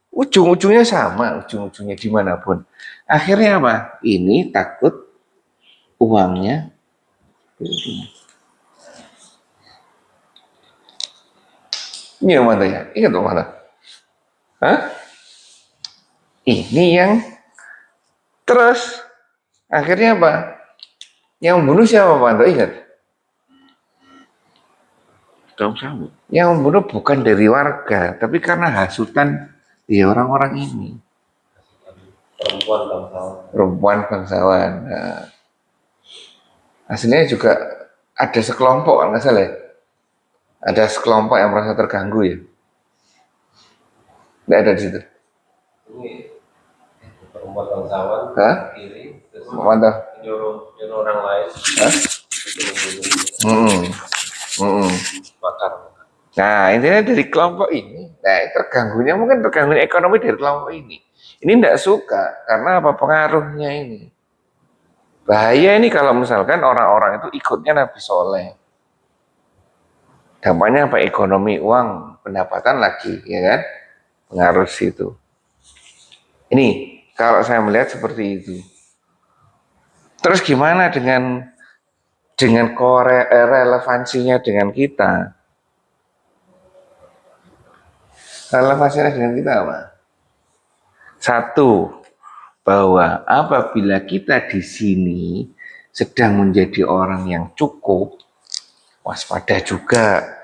ujung-ujungnya sama, ujung-ujungnya dimanapun. Akhirnya apa? Ini takut uangnya. Ini yang mana ya? Ingat yang mana? Hah? Ini yang terus akhirnya apa? Yang membunuh siapa Pak Anto? Ingat? Kaum Samud. Yang membunuh bukan dari warga, tapi karena hasutan orang-orang ini. perempuan bangsawan. Perempuan bangsawan. Nah, aslinya juga ada sekelompok, nggak salah ya? Ada sekelompok yang merasa terganggu ya? Nggak ada di situ. Ini perempuan bangsawan Hah? kiri terus Mantap. nyuruh orang lain Hah? itu membunuh bakar. Nah, intinya dari kelompok ini. Nah, terganggunya mungkin terganggunya ekonomi dari kelompok ini. Ini tidak suka karena apa pengaruhnya ini. Bahaya ini kalau misalkan orang-orang itu ikutnya Nabi Soleh. Dampaknya apa? Ekonomi, uang, pendapatan lagi, ya kan? Pengaruh situ. Ini kalau saya melihat seperti itu. Terus gimana dengan relevansinya dengan kita? Relevansinya dengan kita apa? Satu, bahwa apabila kita di sini sedang menjadi orang yang cukup, waspada juga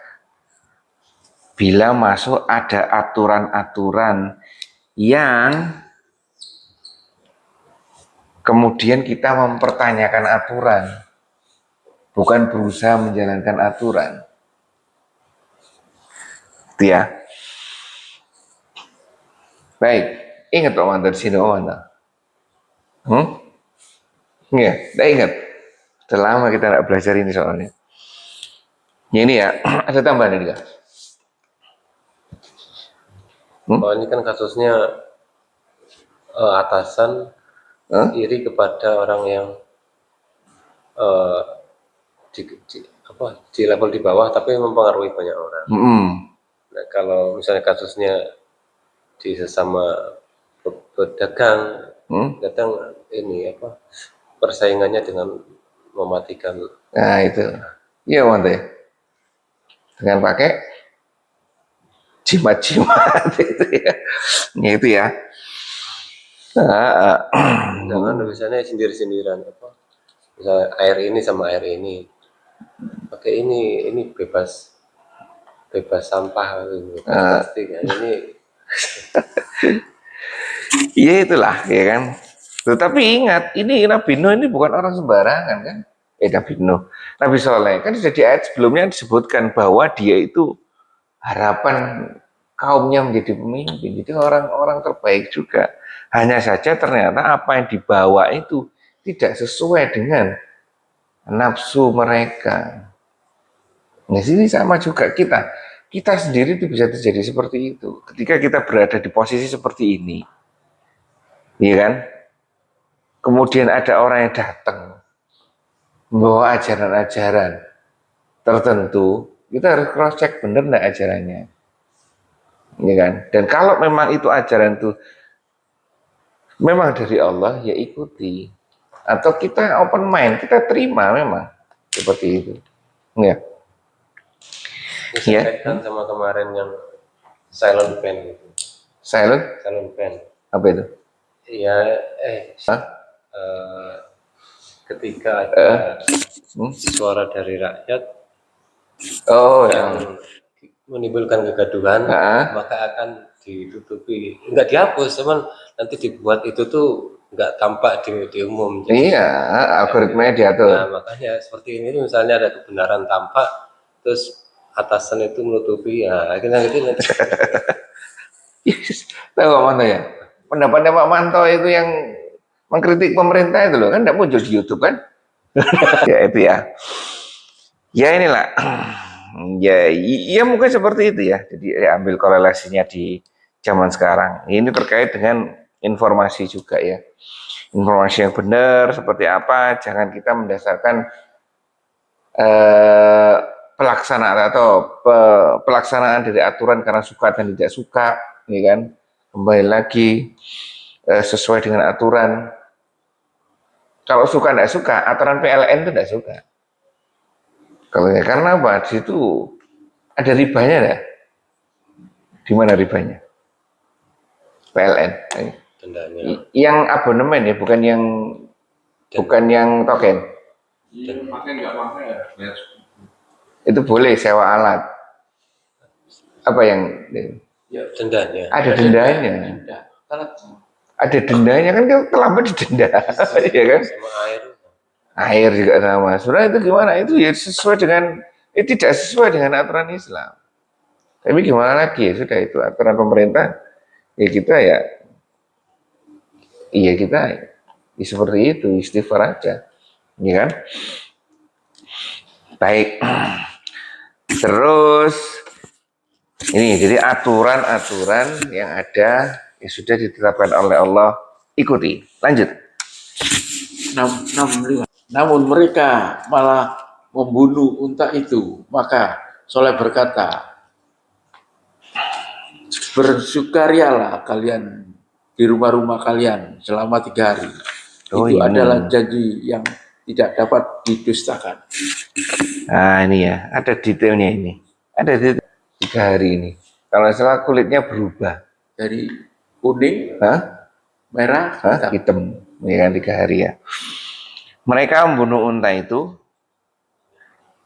bila masuk ada aturan-aturan yang kemudian kita mempertanyakan aturan. bukan berusaha menjalankan aturan. Itu ya. Baik, ingat Pak Manto di sini Pak Manto. Iya, tidak ingat. Sudah lama kita tidak belajar ini soalnya. Ini ya, ada tambahan ini, Kak? Oh, ini kan kasusnya atasan iri kepada orang yang eh, di level di bawah tapi mempengaruhi banyak orang. Nah, kalau misalnya kasusnya di sesama pedagang, kadang ini persaingannya dengan mematikan. Nah itu, iya Manto ya. Dengan pakai jimat-jimat itu ya. Ya itu ya. Jangan misalnya sindir-sindiran misalnya air ini sama air ini pakai ini bebas sampah bebas plastik ya. Ini Iya itulah ya kan. Tetapi ingat, ini Nabi Nuh ini bukan orang sembarangan kan. Nabi Nuh, Nabi Soleh kan sudah di ayat sebelumnya disebutkan bahwa dia itu harapan kaumnya menjadi pemimpin. Jadi orang-orang terbaik juga. Hanya saja ternyata apa yang dibawa itu tidak sesuai dengan nafsu mereka. Nah sini sama juga kita. Kita sendiri itu bisa terjadi seperti itu. Ketika kita berada di posisi seperti ini. Iya kan? Kemudian ada orang yang datang membawa ajaran-ajaran tertentu, kita harus cross check bener enggak ajarannya. Ya kan? Dan kalau memang itu ajaran itu memang dari Allah, ya ikuti. Atau kita open mind, kita terima memang seperti itu. Ya. saya kaitkan sama kemarin yang silent ban gitu. Silent ban. apa itu? Iya, ketika ada suara dari rakyat yang menimbulkan kegaduhan, maka akan ditutupi, nggak dihapus, teman, nanti dibuat itu tuh nggak tampak di umum. Jadi, iya, algoritmanya diatur. Nah, makanya seperti ini misalnya ada kebenaran tampak, terus atasan itu menutupi, ya akhirnya itu nanti. Tahu Pak Manto ya? Pendapatnya Pak Manto itu yang mengkritik pemerintah itu loh, kan tidak muncul di YouTube kan? Ya itu ya. Ya inilah. Ya mungkin seperti itu ya. Jadi ambil korelasinya di zaman sekarang. Ini terkait dengan informasi juga ya. Informasi yang benar seperti apa, jangan kita mendasarkan pelaksanaan dari aturan karena suka dan tidak suka, ya kan? Kembali lagi sesuai dengan aturan. Kalau suka tidak suka, aturan PLN itu tidak suka. Kalau ya karena apa? Di situ ada ribanya ya. Di mana ribanya? PLN. Yang abonemen ya, bukan yang token. Itu boleh sewa alat. Apa yang dendanya? Ada dendanya. Ada dendanya kan terlambat didenda, ya kan? Sama Air juga sama. Sebenarnya itu gimana? Itu ya sesuai dengan, tidak sesuai dengan aturan Islam. Tapi gimana lagi ya sudah itu aturan pemerintah. Ya kita ya seperti itu, istighfar aja, ya kan? Baik. Terus ini jadi aturan-aturan yang ada yang sudah ditetapkan oleh Allah, ikuti. Lanjut. Namun mereka malah membunuh unta itu. Maka Soleh berkata, bersukarialah kalian di rumah-rumah kalian selama 3 hari. Itu adalah janji yang tidak dapat didustakan. Nah ini ya, ada detailnya ini. Ada detail 3 hari ini. Kalau salah kulitnya berubah dari kuning, merah, hitam. Ya kan 3 hari ya. Mereka membunuh unta itu.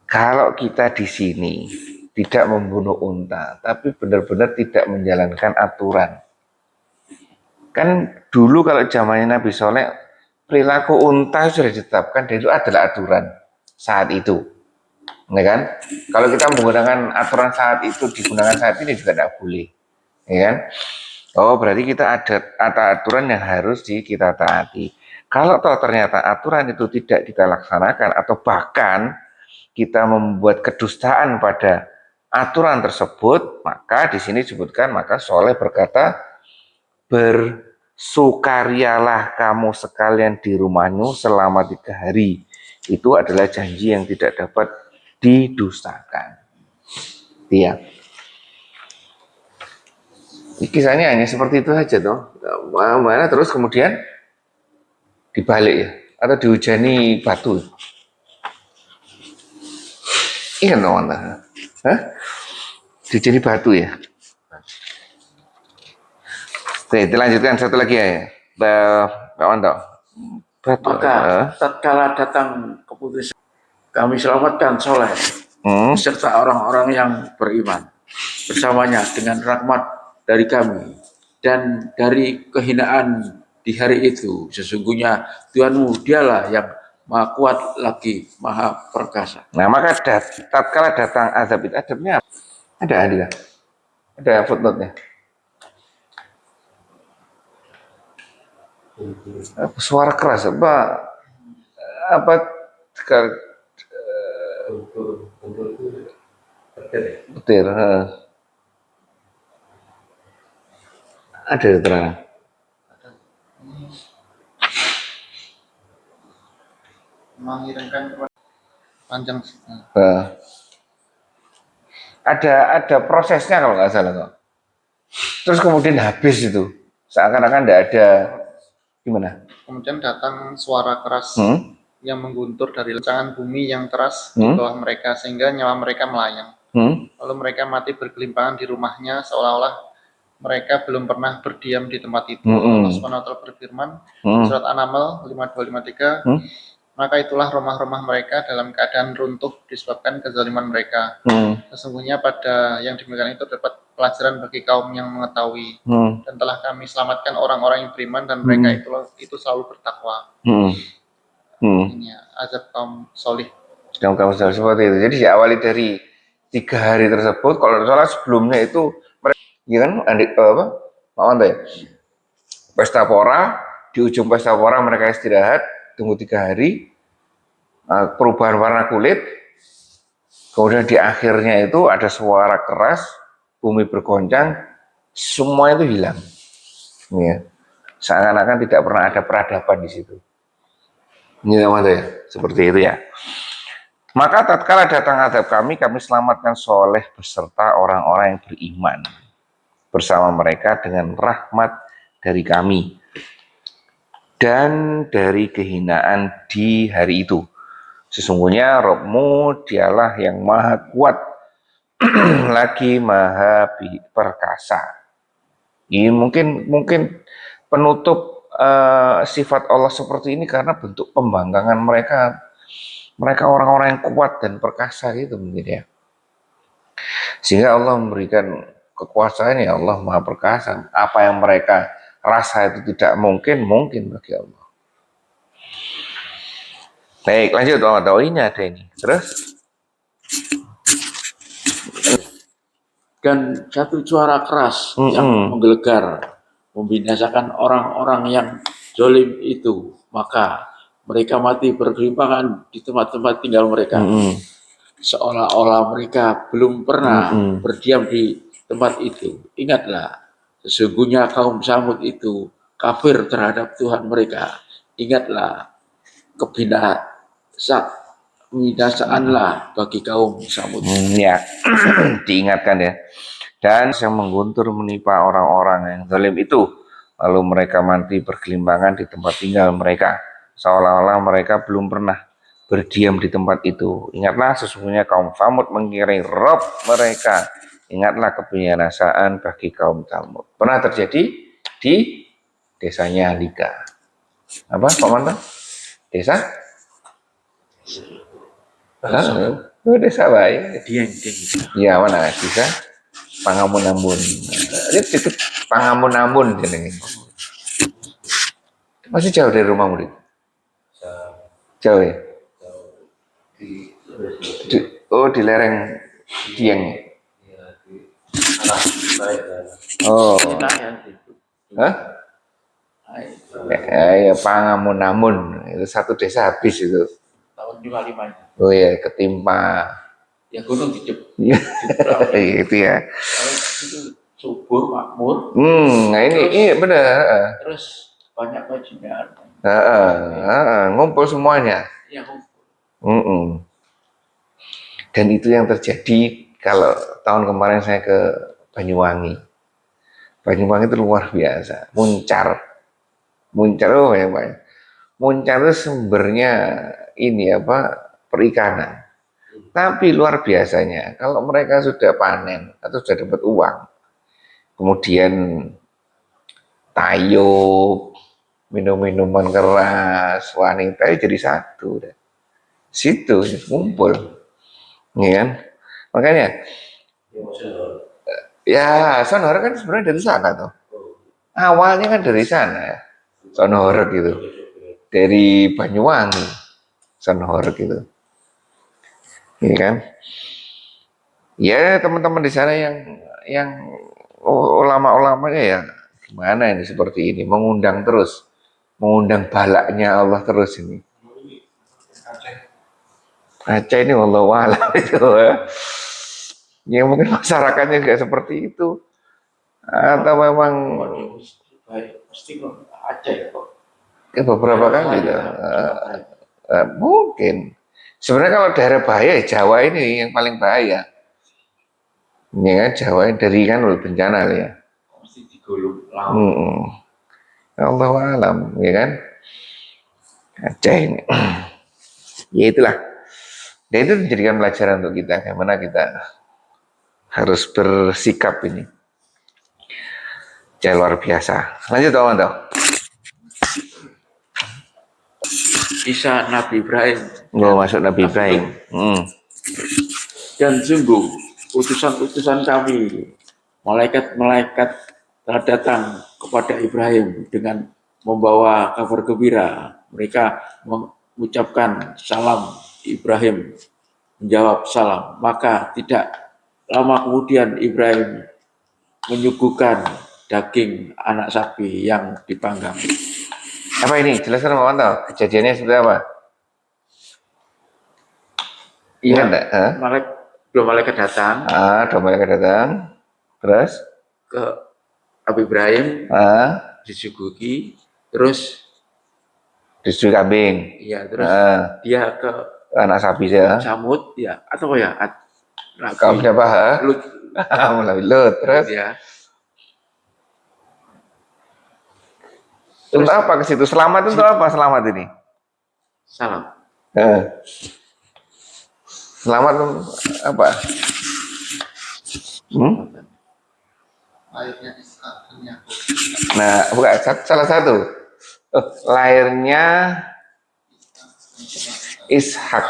Kalau kita di sini tidak membunuh unta, tapi benar-benar tidak menjalankan aturan. Kan dulu kalau zamannya Nabi Soleh, perilaku unta sudah ditetapkan dan itu adalah aturan. saat itu, ya kan? Kalau kita menggunakan aturan saat itu digunakan saat ini juga tidak boleh, ya kan? Oh, berarti kita ada aturan yang harus kita taati. Kalau toh ternyata aturan itu tidak kita laksanakan atau bahkan kita membuat kedustaan pada aturan tersebut, maka di sini disebutkan, maka Soleh berkata, bersukarialah kamu sekalian di rumahmu selama 3 hari. Itu adalah janji yang tidak dapat didustakan. Iya. Kisahnya hanya seperti itu saja toh. Mana terus kemudian dibalik ya, atau dihujani batu. Ingat dong Anda? Hah? Dihujani batu ya. Oke, dilanjutkan satu lagi ya. Pak Wanto. Batu. Maka tatkala datang keputusan, kami selamatkan Soleh serta orang-orang yang beriman bersamanya dengan rahmat dari kami dan dari kehinaan di hari itu. Sesungguhnya Tuhanmu dialah yang maha kuat lagi maha perkasa. Nah, maka tatkala datang azab itu, azabnya ada adillah. Ada footnote-nya. Suara keras apa petir. Ada keterangan. Mengirimkan panjang. Ada prosesnya kalau nggak salah kok. Terus kemudian habis itu, seakan-akan tidak ada gimana? Kemudian datang suara keras yang mengguntur dari lecahan bumi yang keras di bawah mereka sehingga nyawa mereka melayang. Lalu mereka mati bergelimpangan di rumahnya seolah-olah mereka belum pernah berdiam di tempat itu. Allah SWT berfirman surat An-Naml 5253, maka itulah rumah-rumah mereka dalam keadaan runtuh disebabkan kezaliman mereka. Sesungguhnya pada yang demikian itu dapat pelajaran bagi kaum yang mengetahui. Dan telah kami selamatkan orang-orang yang beriman dan mereka itu selalu bertakwa. Ini ya, azab kaum solih. Kaum solih seperti itu. Jadi diawali dari 3 hari tersebut. Kalau salah sebelumnya itu mereka, ya kan, pesta pora, di ujung pesta pora mereka istirahat, tunggu 3 hari, perubahan warna kulit, kemudian di akhirnya itu ada suara keras, bumi bergoncang, semua itu hilang. Ya. Seakan-akan tidak pernah ada peradaban di situ. Ini ya, seperti itu ya. Maka tatkala datang azab kami selamatkan Soleh beserta orang-orang yang beriman bersama mereka dengan rahmat dari kami dan dari kehinaan di hari itu. Sesungguhnya Rabbmu dialah yang maha kuat lagi maha perkasa. Ini mungkin penutup sifat Allah seperti ini karena bentuk pembangkangan mereka orang-orang yang kuat dan perkasa gitu mungkin ya. Sehingga Allah memberikan kekuasaan, ya Allah maha perkasa. Apa yang mereka rasa itu tidak mungkin bagi Allah. Baik, lanjut. Ini ada ini. Terus? Dan satu suara keras yang menggelegar membinasakan orang-orang yang zalim itu, maka mereka mati bergelimpangan di tempat-tempat tinggal mereka. Seolah-olah mereka belum pernah berdiam di tempat itu. Ingatlah, sesungguhnya kaum Samud itu kafir terhadap Tuhan mereka. Ingatlah, kebinasaanlah bagi kaum Samud. Ya, diingatkan ya. Dan yang mengguntur menimpa orang-orang yang zalim itu, lalu mereka mati bergelimpangan di tempat tinggal mereka, seolah-olah mereka belum pernah berdiam di tempat itu. Ingatlah, sesungguhnya kaum Samud mengiring Rob mereka. Ingatlah kebinasaan bagi kaum Samud. Pernah terjadi di desanya Lika. Apa, Pak Mantan? Desa? Desa baik. Dieng. Ya, mana desa? Pangamun-amun. Ini deket Pangamun-amun jenenge. Masih jauh dari rumahmu, Dik? Jauh ya? Oh, di lereng Dieng. Ya, di arah naik kan. Oh, Enak ya itu. hah? Ya, Pangamun-Namun itu satu desa habis itu. Tahun 55 nya. Oh ya, ketimpa. Ya gunung di Iya, Jepang. itu ya. Itu subur, makmur. Nah ini benar. Terus banyak bajingan. Ngumpul semuanya. Ya ngumpul. Mm-mm. Dan itu yang terjadi kalau tahun kemarin saya ke Banyuwangi. Banyuwangi itu luar biasa. Muncar, oh ya Pak. Muncar itu sumbernya ini apa perikanan. Tapi luar biasanya kalau mereka sudah panen atau sudah dapat uang, kemudian tayub, minum-minuman keras, wanita jadi satu. Situ ngumpul, ya kan? Makanya ya Sonora kan sebenarnya dari sana tuh. Awalnya kan dari sana ya. Sonora gitu. Dari Banyuwangi. Sonora gitu. Iya kan? Ya teman-teman di sana yang ulama-ulamanya ya gimana ini seperti ini mengundang terus, mengundang balaknya Allah terus ini. Aceh ini wallahu a'lam itu ya. Ya mungkin masyarakatnya juga seperti itu atau memang Mesti Aceh kok. beberapa kali itu mungkin sebenarnya kalau daerah bahaya Jawa ini yang paling bahaya ya kan Jawa ini dari kan bencana ya Mesti digulung laut. Allah alam ya kan Aceh ini ya itulah dan itu menjadikan pelajaran untuk kita bagaimana kita harus bersikap ini ya luar biasa lanjut teman-teman. Kisah Nabi Ibrahim. Masuk Nabi Ibrahim. Dan sungguh utusan-utusan kami, malaikat-malaikat telah datang kepada Ibrahim dengan membawa kabar gembira. Mereka mengucapkan salam. Ibrahim menjawab salam. Maka tidak lama kemudian Ibrahim menyuguhkan daging anak sapi yang dipanggang. Apa ini? Jelaskan Pak Manto. Kejadiannya seperti apa? Iya, enggak? dua malaikat datang. Dua malaikat datang. Terus? Ke Nabi Ibrahim. Disuguhi. Terus? Disuguhi kambing. Iya, terus dia ke anak sapi ya. Samud, ya. Atau ya? Kaum siapa? Lut. Lut. Terus? Ya. Terus untuk apa ke situ? Selamat untuk apa selamat ini? Salam. Selamat apa? Lahirnya Ishak dan Yakub. Nah, bukan salah satu. Lahirnya Ishak.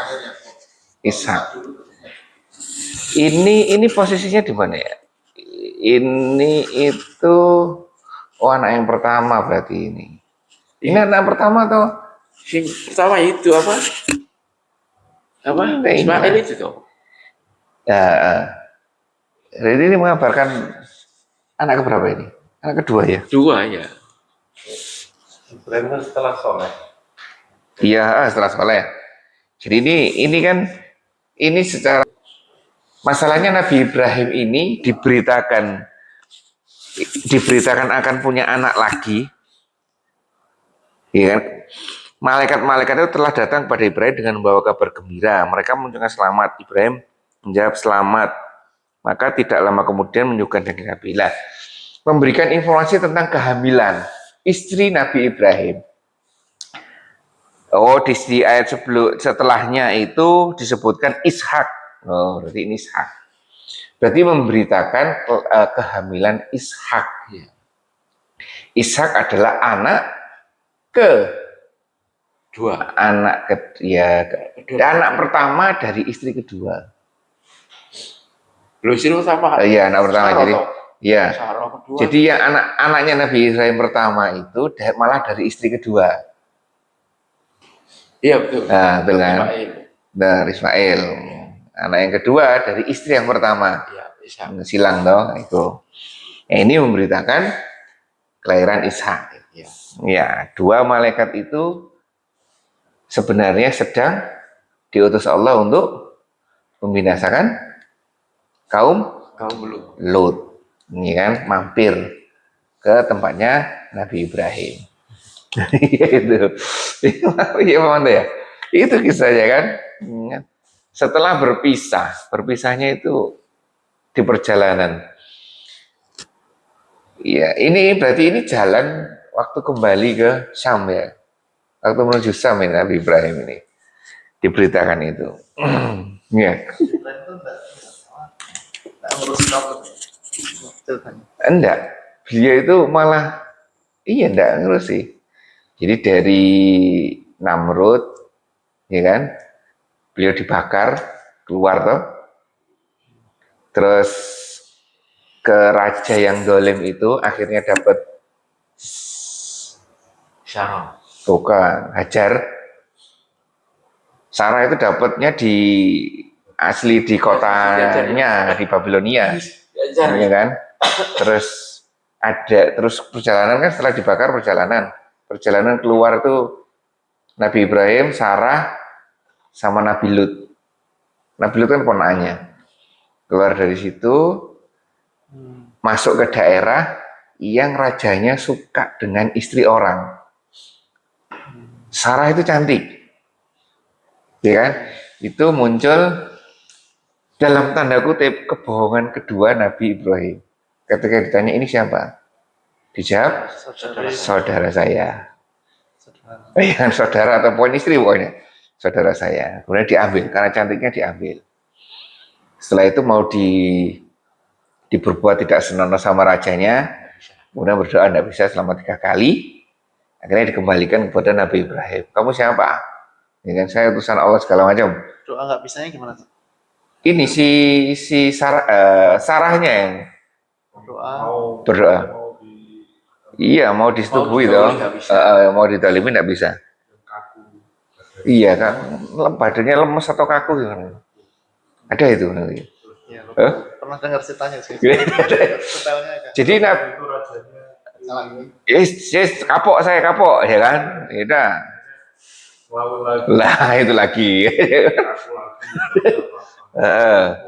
Ini posisinya di mana ya? Ini itu anak yang pertama berarti ini. Ini anak pertama atau? Yang pertama itu apa? Ismail itu toh. Ya. Jadi ini mengabarkan anak keberapa ini? Anak kedua ya? Dua ya. Ibrahim kan setelah soleh. Iya, setelah soleh. Jadi ini kan ini secara masalahnya Nabi Ibrahim ini diberitakan akan punya anak lagi, ya kan? Malaikat-malaikat itu telah datang kepada Ibrahim dengan membawa kabar gembira. Mereka mengucapkan selamat. Ibrahim menjawab selamat. Maka tidak lama kemudian menyuguhkan daging sapi. Memberikan informasi tentang kehamilan istri Nabi Ibrahim. Di ayat setelahnya itu disebutkan Ishak. Berarti ini Ishak. Berarti memberitakan kehamilan Ishak. Ishak adalah anak kedua, anak pertama dari istri kedua. Istri pertama. Iya, anak pertama. Jadi, ya. Jadi yang anaknya Nabi Ibrahim pertama itu malah dari istri kedua. Iya betul. Nah, betul kan? Dari Ismail. Anak yang kedua dari istri yang pertama. Ya, Ishak. Silang toh itu. Ini memberitakan kelahiran Ishak. Ya. Ya, dua malaikat itu sebenarnya sedang diutus Allah untuk membinasakan kaum Kaum Lut. Lut. Ini kan mampir ke tempatnya Nabi Ibrahim. Itu. Iya mana ya? Itu kisahnya kan. Setelah berpisahnya itu di perjalanan. Iya, ini berarti ini jalan waktu kembali ke Syam ya. Waktu menuju Syam ini Nabi Ibrahim ini diberitakan itu. Iya. Enggak, beliau itu malah enggak ngurusi. Jadi dari Namrud, ya kan, beliau dibakar, keluar toh. Terus ke raja yang dolim itu akhirnya dapat Sarah. bukan Hajar. Sarah itu dapatnya di asli di kotanya di Babilonia, ya kan. Terus perjalanan kan setelah dibakar perjalanan keluar itu Nabi Ibrahim, Sarah, sama Nabi Lut. Nabi Lut kan ponakannya. Keluar dari situ, masuk ke daerah yang rajanya suka dengan istri orang. Sarah itu cantik, ya kan? Itu muncul dalam tanda kutip kebohongan kedua Nabi Ibrahim. Ketika ditanya ini siapa? Dijawab saudara saya. Kan saudara atau poin istri pokoknya. Saudara saya. Kemudian diambil karena cantiknya diambil. Setelah itu mau diberbuat tidak senonoh sama rajanya, kemudian berdoa tidak bisa selama 3 kali. Akhirnya dikembalikan kepada Nabi Ibrahim. Kamu siapa? Ya kan, saya utusan Allah segala macam. Doa nggak bisanya gimana tuh? Ini si Sarahnya yang berdoa. Iya, mau disetubui toh. Mau ditalimin tidak bisa. Iya kan, badannya lemes atau kaku gimana? Ada itu nanti. Ya, pernah dengar ceritanya sih. Jadi yes, kapok ya kan? Ya udah. Lah itu lagi.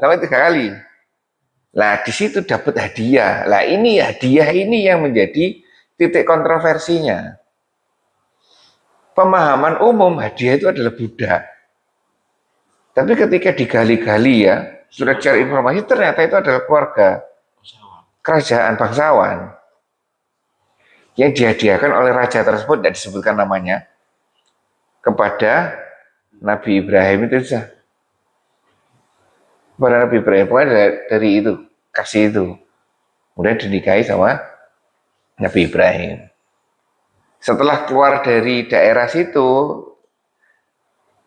Sampai 3 kali. Lah di situ dapat hadiah. Lah ini hadiah ini yang menjadi titik kontroversinya. Pemahaman umum hadiah itu adalah budak. Tapi ketika digali-gali ya, sudah cari informasi ternyata itu adalah keluarga kerajaan bangsawan yang dihadiahkan oleh raja tersebut, tidak disebutkan namanya, kepada Nabi Ibrahim itu saja. Kepada Nabi Ibrahim, pokoknya dari itu, kasih itu. Kemudian dinikahi sama Nabi Ibrahim. Setelah keluar dari daerah situ,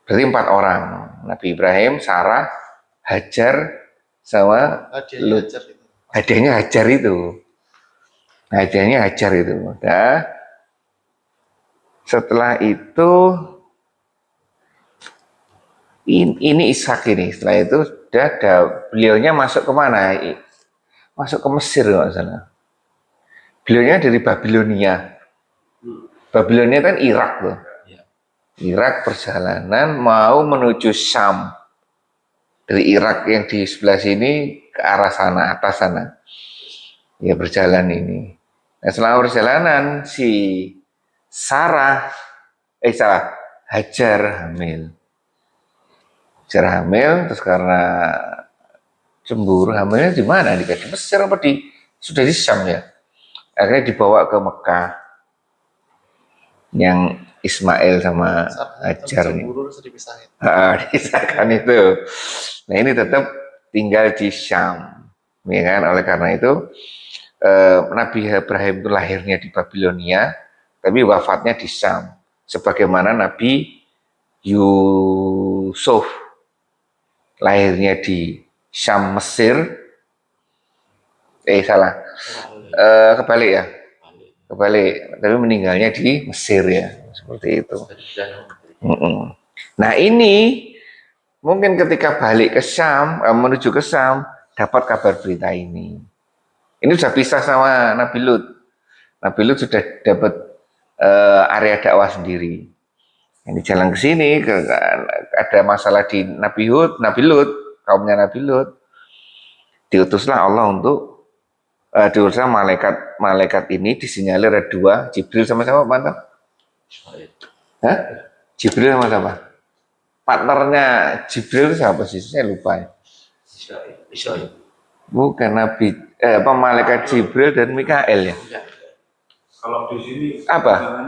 berarti 4 orang. Nabi Ibrahim, Sarah, Hajar, sama Lut. Hadiahnya Hajar itu. Hadiahnya Hajar itu. Nah, setelah itu, ini Ishak ini. Setelah itu, beliaunya masuk ke mana? Masuk ke Mesir nggak salah. Beliaunya dari Babilonia. Babilonia kan Irak loh. Irak perjalanan mau menuju Syam. Dari Irak yang di sebelah sini ke arah sana, atas sana. Ya berjalan ini. Nah, selama perjalanan si Hajar hamil. Hajar hamil, terus karena cemburu, hamilnya di mana? Di Mesir apa sudah di Syam ya? Akhirnya dibawa ke Mekah. Yang Ismail sama Hajar nih. Dipisahkan itu. Nah ini tetap tinggal di Syam, ya kan? Oleh karena itu Nabi Ibrahim itu lahirnya di Babilonia, tapi wafatnya di Syam. Sebagaimana Nabi Yusuf lahirnya di Syam Mesir, kebalik ya. Kebalik, tapi meninggalnya di Mesir ya, seperti itu. Nah ini mungkin ketika balik ke Syam, menuju ke Syam, dapat kabar berita ini. Ini sudah pisah sama Nabi Lut. Nabi Lut sudah dapat area dakwah sendiri. Ini jalan ke sini, ada masalah di Nabi Lut, kaumnya Nabi Lut. Diutuslah Allah untuk diutuslah malaikat ini disinyalir ada dua, Jibril sama-sama mantap. Hah? Jibril sama siapa? Partnernya Jibril siapa sih? Saya lupa ya. Bukan Nabi, malaikat Jibril dan Mikael ya. Kalau di sini Apa?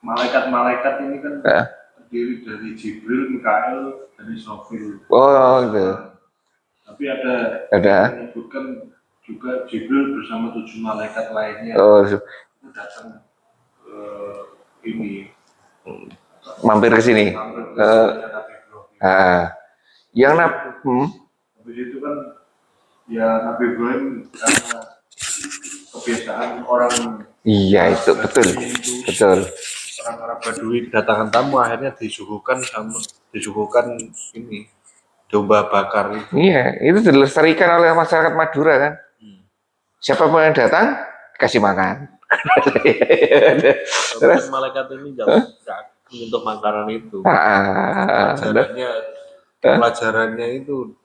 Malaikat-malaikat ini kan terdiri dari Jibril, Mikael, dan Israfil. Oh itu. Tapi ada yang menyebutkan juga Jibril bersama 7 malaikat lainnya. Oh, Itu datang ini mampir ke sini. Yang Habis itu kan ya Nabi Ibrahim karena kebiasaan orang. Iya itu betul. Orang-orang Badui kedatangan tamu akhirnya disuguhkan ini domba bakar itu. Iya, itu dilestarikan oleh masyarakat Madura kan. Siapapun yang datang kasih makan. Terus malaikat ini jangan untuk makanan itu. Pelajarannya itu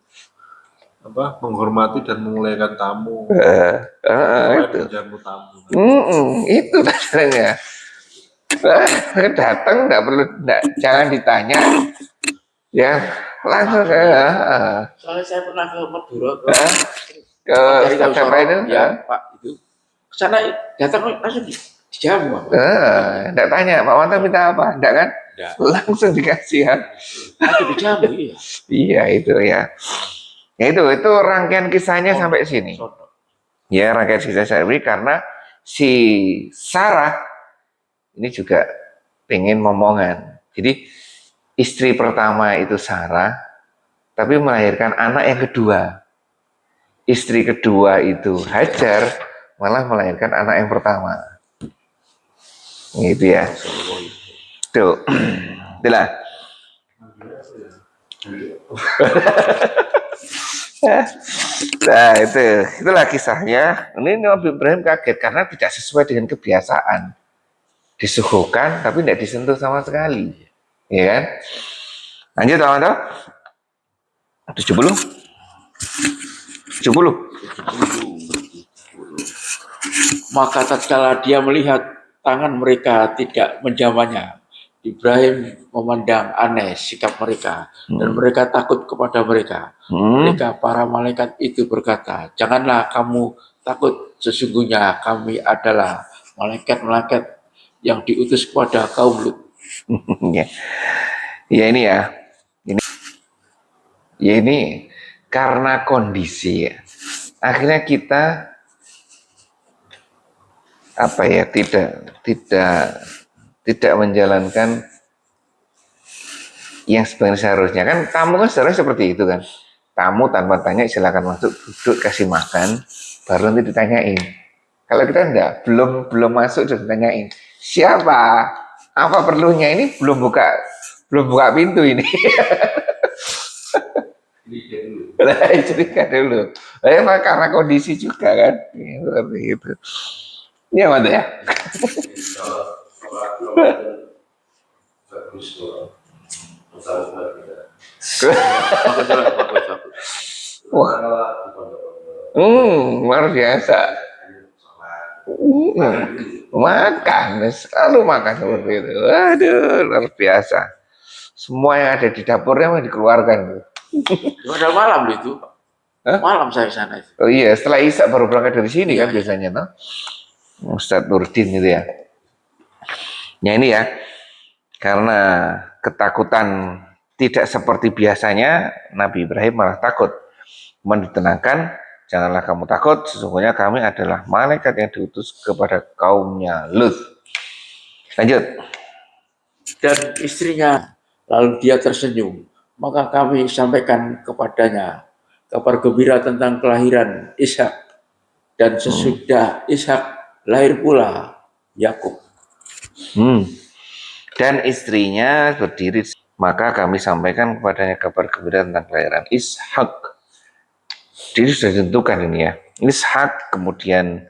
menghormati dan memuliakan tamu. Itu. Menjamu tamu. Itu dasarnya. Datang jangan ditanya. Ya, langsung Soalnya saya pernah ke Madura ke apa itu? Ya, Pak itu. Ke sana datang langsung dijamu. Enggak tanya, Pak Mantan minta apa? Enggak kan? Enggak. Langsung dikasih kan. Langsung dijamu, iya. Iya, itu ya. Ya itu rangkaian kisahnya sampai sini. Ya, rangkaian kisah sampai karena si Sarah ini juga pengen momongan. Jadi istri pertama itu Sarah, tapi melahirkan anak yang kedua. Istri kedua itu Hajar, malah melahirkan anak yang pertama. Gitu ya. Tuh. Itulah. Nah, itulah kisahnya. Ini Nabi Ibrahim kaget karena tidak sesuai dengan kebiasaan. Disuguhkan tapi tidak disentuh sama sekali. Ya kan? Lanjut teman-teman. 70. Maka tatkala dia melihat tangan mereka tidak menjamahnya, Ibrahim memandang aneh sikap mereka dan mereka takut kepada mereka. Mereka para malaikat itu berkata, janganlah kamu takut, sesungguhnya kami adalah malaikat-malaikat yang diutus kepada kaum Lut. Ya ini ya. Ini karena kondisi ya. Akhirnya kita tidak menjalankan yang sebenarnya seharusnya. Kan tamu kan seharusnya seperti itu kan. Tamu tanpa tanya silakan masuk, duduk, kasih makan, baru nanti ditanyain. Kalau kita enggak, belum masuk sudah ditanyain. Siapa? Apa perlunya? Ini belum buka pintu ini. Cerita dulu. Karena kondisi juga kan. Seperti itu. Iya, Mas ya. Wah. Luar biasa. Makan, selalu makan seperti itu. Aduh, luar biasa. Semua yang ada di dapurnya mau dikeluarkan. Padahal malam itu. Malam saya sana. Oh iya, setelah Isya baru berangkat dari sini kan biasanya, no? Ustadz Nurdin itu ya. Ya ini ya, karena ketakutan tidak seperti biasanya, Nabi Ibrahim malah takut. Ditenangkan, janganlah kamu takut, sesungguhnya kami adalah malaikat yang diutus kepada kaumnya Lut. Lanjut. Dan istrinya, lalu dia tersenyum. Maka kami sampaikan kepadanya kabar gembira tentang kelahiran Ishak. Dan sesudah Ishak lahir pula Yakub. Dan istrinya berdiri, maka kami sampaikan kepadanya kabar gembira tentang kelahiran Ishak. Jadi sudah ditentukan ini ya. Ishak, kemudian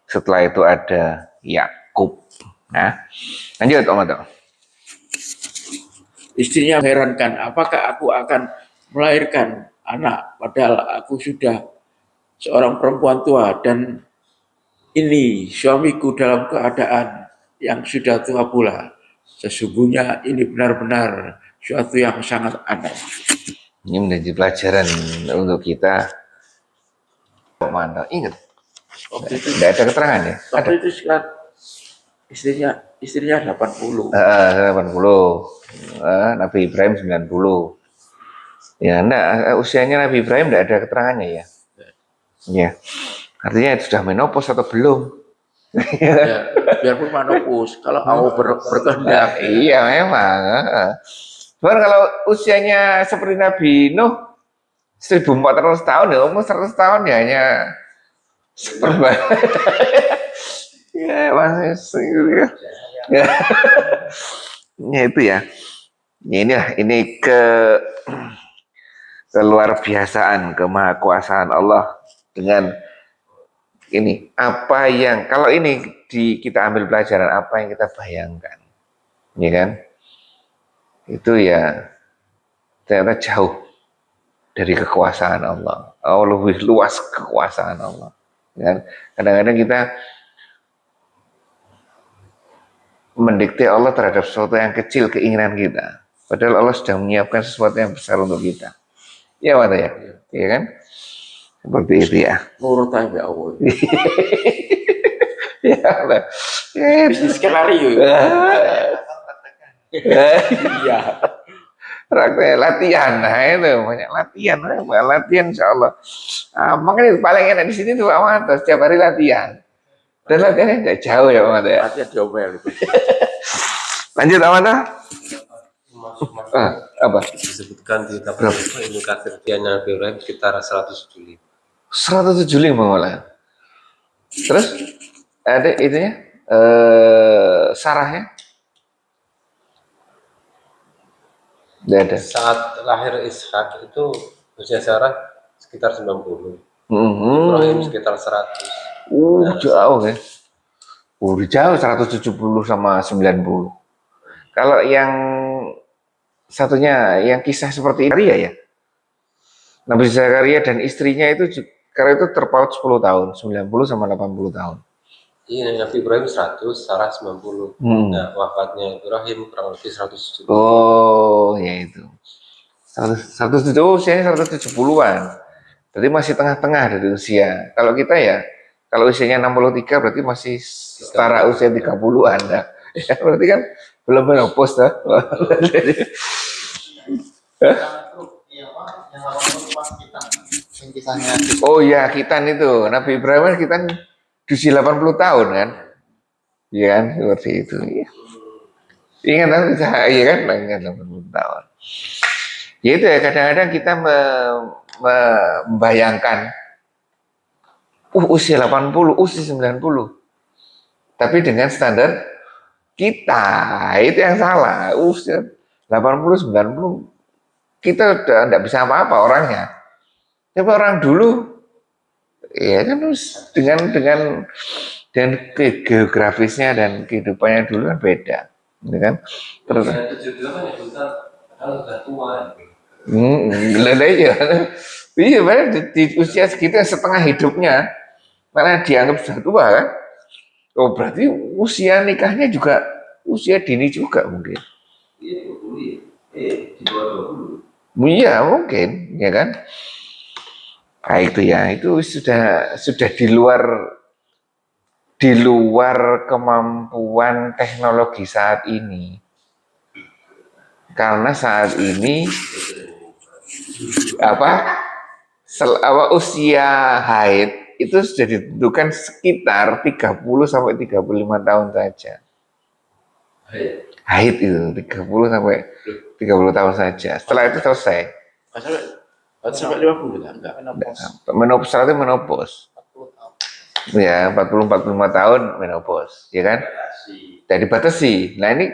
setelah itu ada Yakub. Nah, lanjut Om Ato. Istrinya mengherankan, apakah aku akan melahirkan anak padahal aku sudah seorang perempuan tua dan ini suamiku dalam keadaan yang sudah tua pula. Sesungguhnya ini benar-benar suatu yang sangat aneh. Ini menjadi pelajaran untuk kita. Mantap, ingat. Waktu itu, Tidak ada keterangan ya? waktu itu kan istrinya 80. 80. Nabi Ibrahim 90. Ya, enggak, usianya Nabi Ibrahim tidak ada keterangannya ya. Ya. Artinya sudah menopause atau belum? Ya, biarpun menopause, kalau Allah berkehendak. Iya memang. Cuman kalau usianya seperti Nabi Nuh 1400 tahun ya, umur 100 tahun ya hanya seperempat. Ya masih gitu ya. Ya itu ya. Ya ini keluar biasaan, kemahakuasaan Allah dengan ini apa yang kalau ini kita ambil pelajaran apa yang kita bayangkan, ya kan? Itu ya ternyata jauh dari kekuasaan Allah. Allah lebih luas kekuasaan Allah. Ya kan? Kadang-kadang kita mendikte Allah terhadap sesuatu yang kecil keinginan kita. Padahal Allah sudah menyiapkan sesuatu yang besar untuk kita. Ya Pak ya? Iya kan? Seperti itu ya. Nurut aja Allah. Ya Allah. Bisnis skenario. Iya. Praktek latihan, nah itu banyak latihan, latihan insya Allah. Makanya paling enak di sini tuh Pak Manto, setiap hari latihan. Dan latihannya tidak jauh ya Pak Manto ya. Latihan diomel. Lanjut Pak Manto. Apa? Disebutkan di kitab Ibnu Katsir Nabi Ibrahim sekitar 175. 175 malah. Terus ada itunya, sarahnya? Tidak ada. Saat lahir Ishak itu usia Sarah sekitar 90. Ibrahim sekitar 100. Jauh ya. Jauh 170 sama 90. Kalau yang satunya yang kisah seperti Zakaria ya. Nabi Zakaria dan istrinya itu karena itu terpaut 10 tahun, 90 sama 80 tahun. Iya, Nabi Ibrahim 100, Sarah 90. Nah, wafatnya Ibrahim kurang lebih 170. Oh, ya itu. 170, usianya 170-an. Berarti masih tengah-tengah dari usia. Kalau kita ya, kalau usianya 63 berarti masih setara usia 30-an. Nah, ya, berarti kan belum menopause dah. Oh ya, Khitan itu. Nabi Ibrahim Khitan di usia 80 tahun kan? Iya kan, seperti itu. Ya. Ingat kan, iya kan, ingat 80 tahun. Ya itu ya, kadang-kadang kita membayangkan usia 80, usia 90. Tapi dengan standar kita, itu yang salah. Usia 80, 90, kita udah enggak bisa apa-apa orangnya. Tapi orang dulu, ya kan dengan geografisnya dan kehidupannya dulu kan beda, ya kan? Terus, ya, iya, di usia segitu setengah hidupnya, karena dianggap sudah tua kan? Oh berarti usia nikahnya juga usia dini juga mungkin. Iya mungkin, ya kan? Nah, itu ya, itu sudah di luar kemampuan teknologi saat ini. Karena saat ini usia haid itu sudah ditentukan sekitar 30 sampai 35 tahun saja. Haid itu 30 sampai 30 tahun saja. Setelah itu selesai. Sampai 50 enggak. Menopause itu menopause. Ya, 40-45 tahun menopause, ya kan? Tidak dibatasi. Nah ini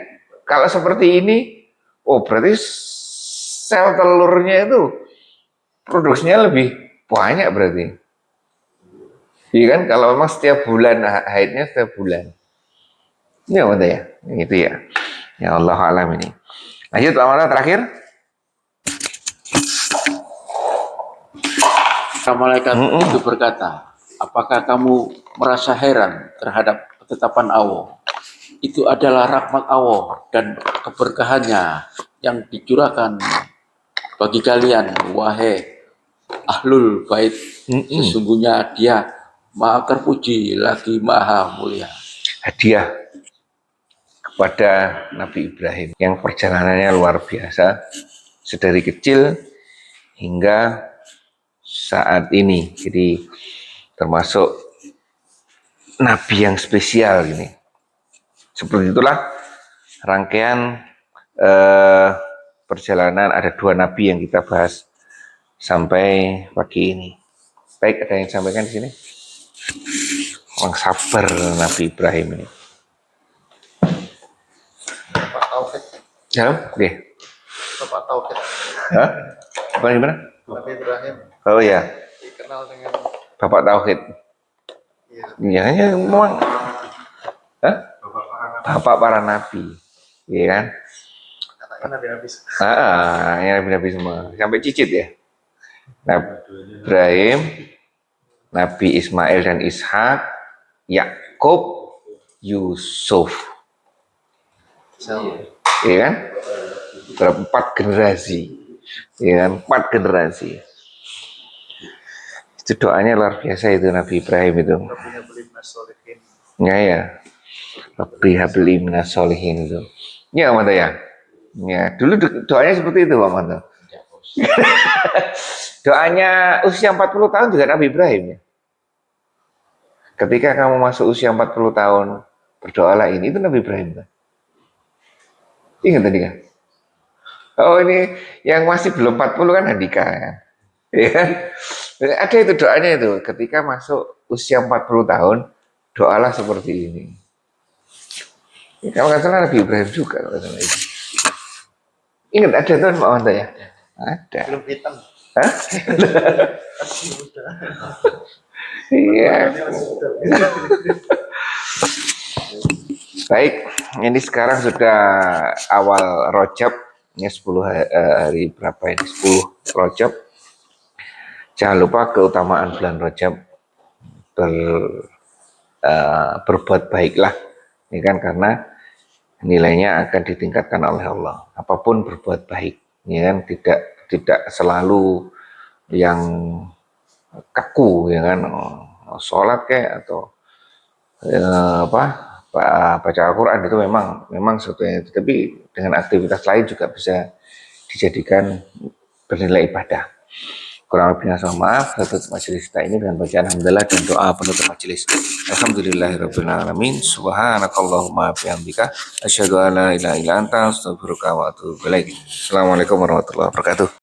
Kalau seperti ini, oh berarti sel telurnya itu produksinya lebih banyak berarti. Iya kan, kalau memang setiap bulan, haidnya setiap bulan. Ya betul ya, itu ya. Ya Allah alam ini. Lanjut Pak Mata terakhir. Malaikat itu berkata, apakah kamu merasa heran terhadap ketetapan Allah? Itu adalah rahmat Allah dan keberkahannya yang dicurahkan bagi kalian, wahai ahlul bait. Sesungguhnya dia maha terpuji lagi maha mulia. Hadiah kepada Nabi Ibrahim yang perjalanannya luar biasa sedari kecil hingga saat ini. Jadi termasuk Nabi yang spesial ini. Seperti itulah rangkaian perjalanan, ada 2 Nabi yang kita bahas sampai pagi ini. Baik, ada yang sampaikan di sini? Orang sabar Nabi Ibrahim ini. Bapak Tauhid. Ya, oke. Bapak Tauhid. Hah? Apa gimana? Nabi Ibrahim Oh ya, dikenal dengan Bapak Tauhid. ya, Ya, memang. Hah? Bapak para nabi, iya kan? katanya Nabi Ya nabi-nabi semua, sampai cicit ya. Nabi Ibrahim, Nabi Ismail dan Ishak, Yakub, Yusuf, iya kan? Berapa 4 generasi, iya kan? 4 generasi. Itu doanya luar biasa itu Nabi Ibrahim itu. Ya. Rabbi habli minas solihin itu. Ya Pak Manto ya. Ya, dulu doanya seperti itu Pak Manto. Doanya usia 40 tahun juga Nabi Ibrahim ya. Ketika kamu masuk usia 40 tahun, berdoalah ini, itu Nabi Ibrahim kan? Ingat tadi kan? Oh ini yang masih belum 40 kan Handika kan? Ya kan? Ada itu doanya itu, ketika masuk usia 40 tahun, doalah seperti ini. Ya, kalau nggak salah Nabi Ibrahim juga kalau salah itu. Ingat ada tuh Pak Manto ya? Ada. belum hitam. Hah? Iya. Baik, ini sekarang sudah awal Rajab. Ini 10 hari berapa ini? 10 Rajab. Jangan lupa keutamaan bulan Rajab. Berbuat baiklah. Ini kan karena nilainya akan ditingkatkan oleh Allah. Apapun berbuat baik, ya kan? Tidak selalu yang kaku, ya kan? Sholat kayak atau baca Al-Quran itu memang sebetulnya, tapi dengan aktivitas lain juga bisa dijadikan bernilai ibadah. Kurang lebihnya maaf. Saya tutup majelis kita ini dengan bacaan alhamdulillah dan doa penutup majelis. Alhamdulillahirabbil alamin. Subhanakallahumma bihamdika asyhadu an la ilaha illa anta astaghfiruka wa atubu ilaik. Assalamualaikum warahmatullahi wabarakatuh.